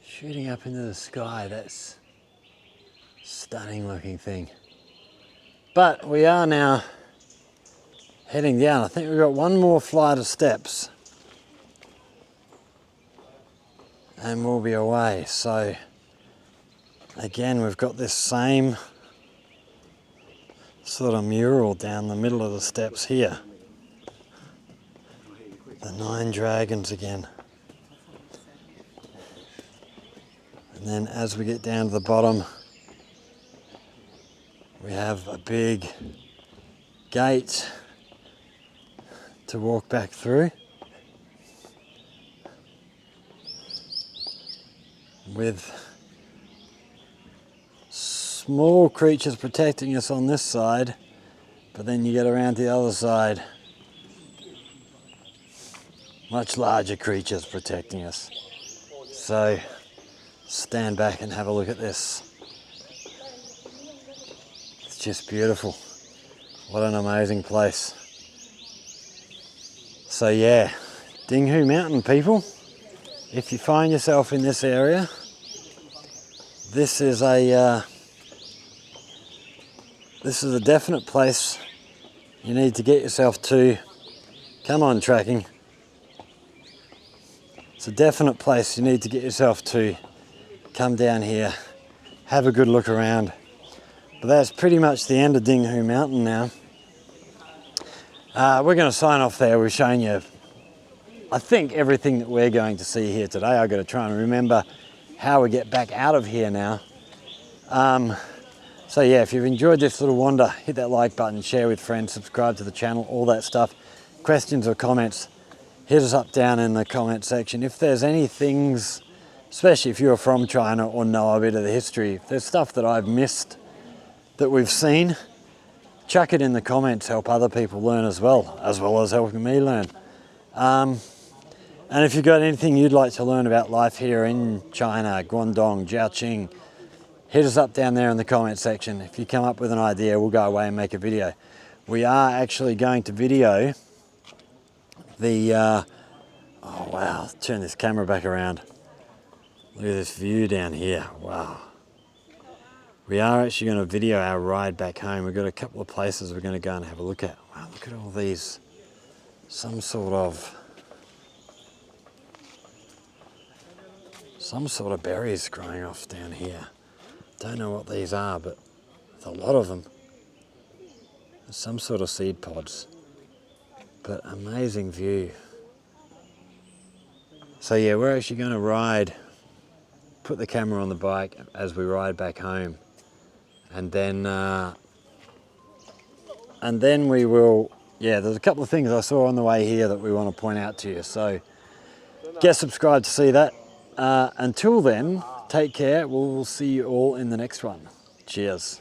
Shooting up into the sky, that's a stunning looking thing. But we are now heading down. I think we've got one more flight of steps and we'll be away. So again, we've got this same sort of mural down the middle of the steps here. The 9 dragons again. And then as we get down to the bottom, we have a big gate to walk back through with small creatures protecting us on this side, but then you get around to the other side, much larger creatures protecting us. So stand back and have a look at this. It's just beautiful. What an amazing place. So yeah, Dinghu Mountain, people. If you find yourself in this area, this is a definite place you need to get yourself to. Come on, tracking. It's a definite place you need to get yourself to. Come down here, have a good look around. But that's pretty much the end of Dinghu Mountain now. We're going to sign off there. We've shown you, I think, everything that we're going to see here today. I've got to try and remember how we get back out of here now. So yeah, if you've enjoyed this little wander, hit that like button, share with friends, subscribe to the channel, all that stuff. Questions or comments, hit us up down in the comment section. If there's any things, especially if you're from China or know a bit of the history, if there's stuff that I've missed that we've seen, chuck it in the comments, help other people learn as well as helping me learn. And if you've got anything you'd like to learn about life here in China, Guangdong, Jiaoqing, hit us up down there in the comment section. If you come up with an idea, we'll go away and make a video. We are actually going to video the, oh wow, turn this camera back around. Look at this view down here, wow. We are actually going to video our ride back home. We've got a couple of places we're going to go and have a look at. Wow, look at all these, some sort of berries growing off down here. Don't know what these are, but there's a lot of them. There's some sort of seed pods, but amazing view. So yeah, we're actually going to ride, put the camera on the bike as we ride back home, and then we will. Yeah, there's a couple of things I saw on the way here that we want to point out to you. So get subscribed to see that. Until then, take care. We'll see you all in the next one. Cheers.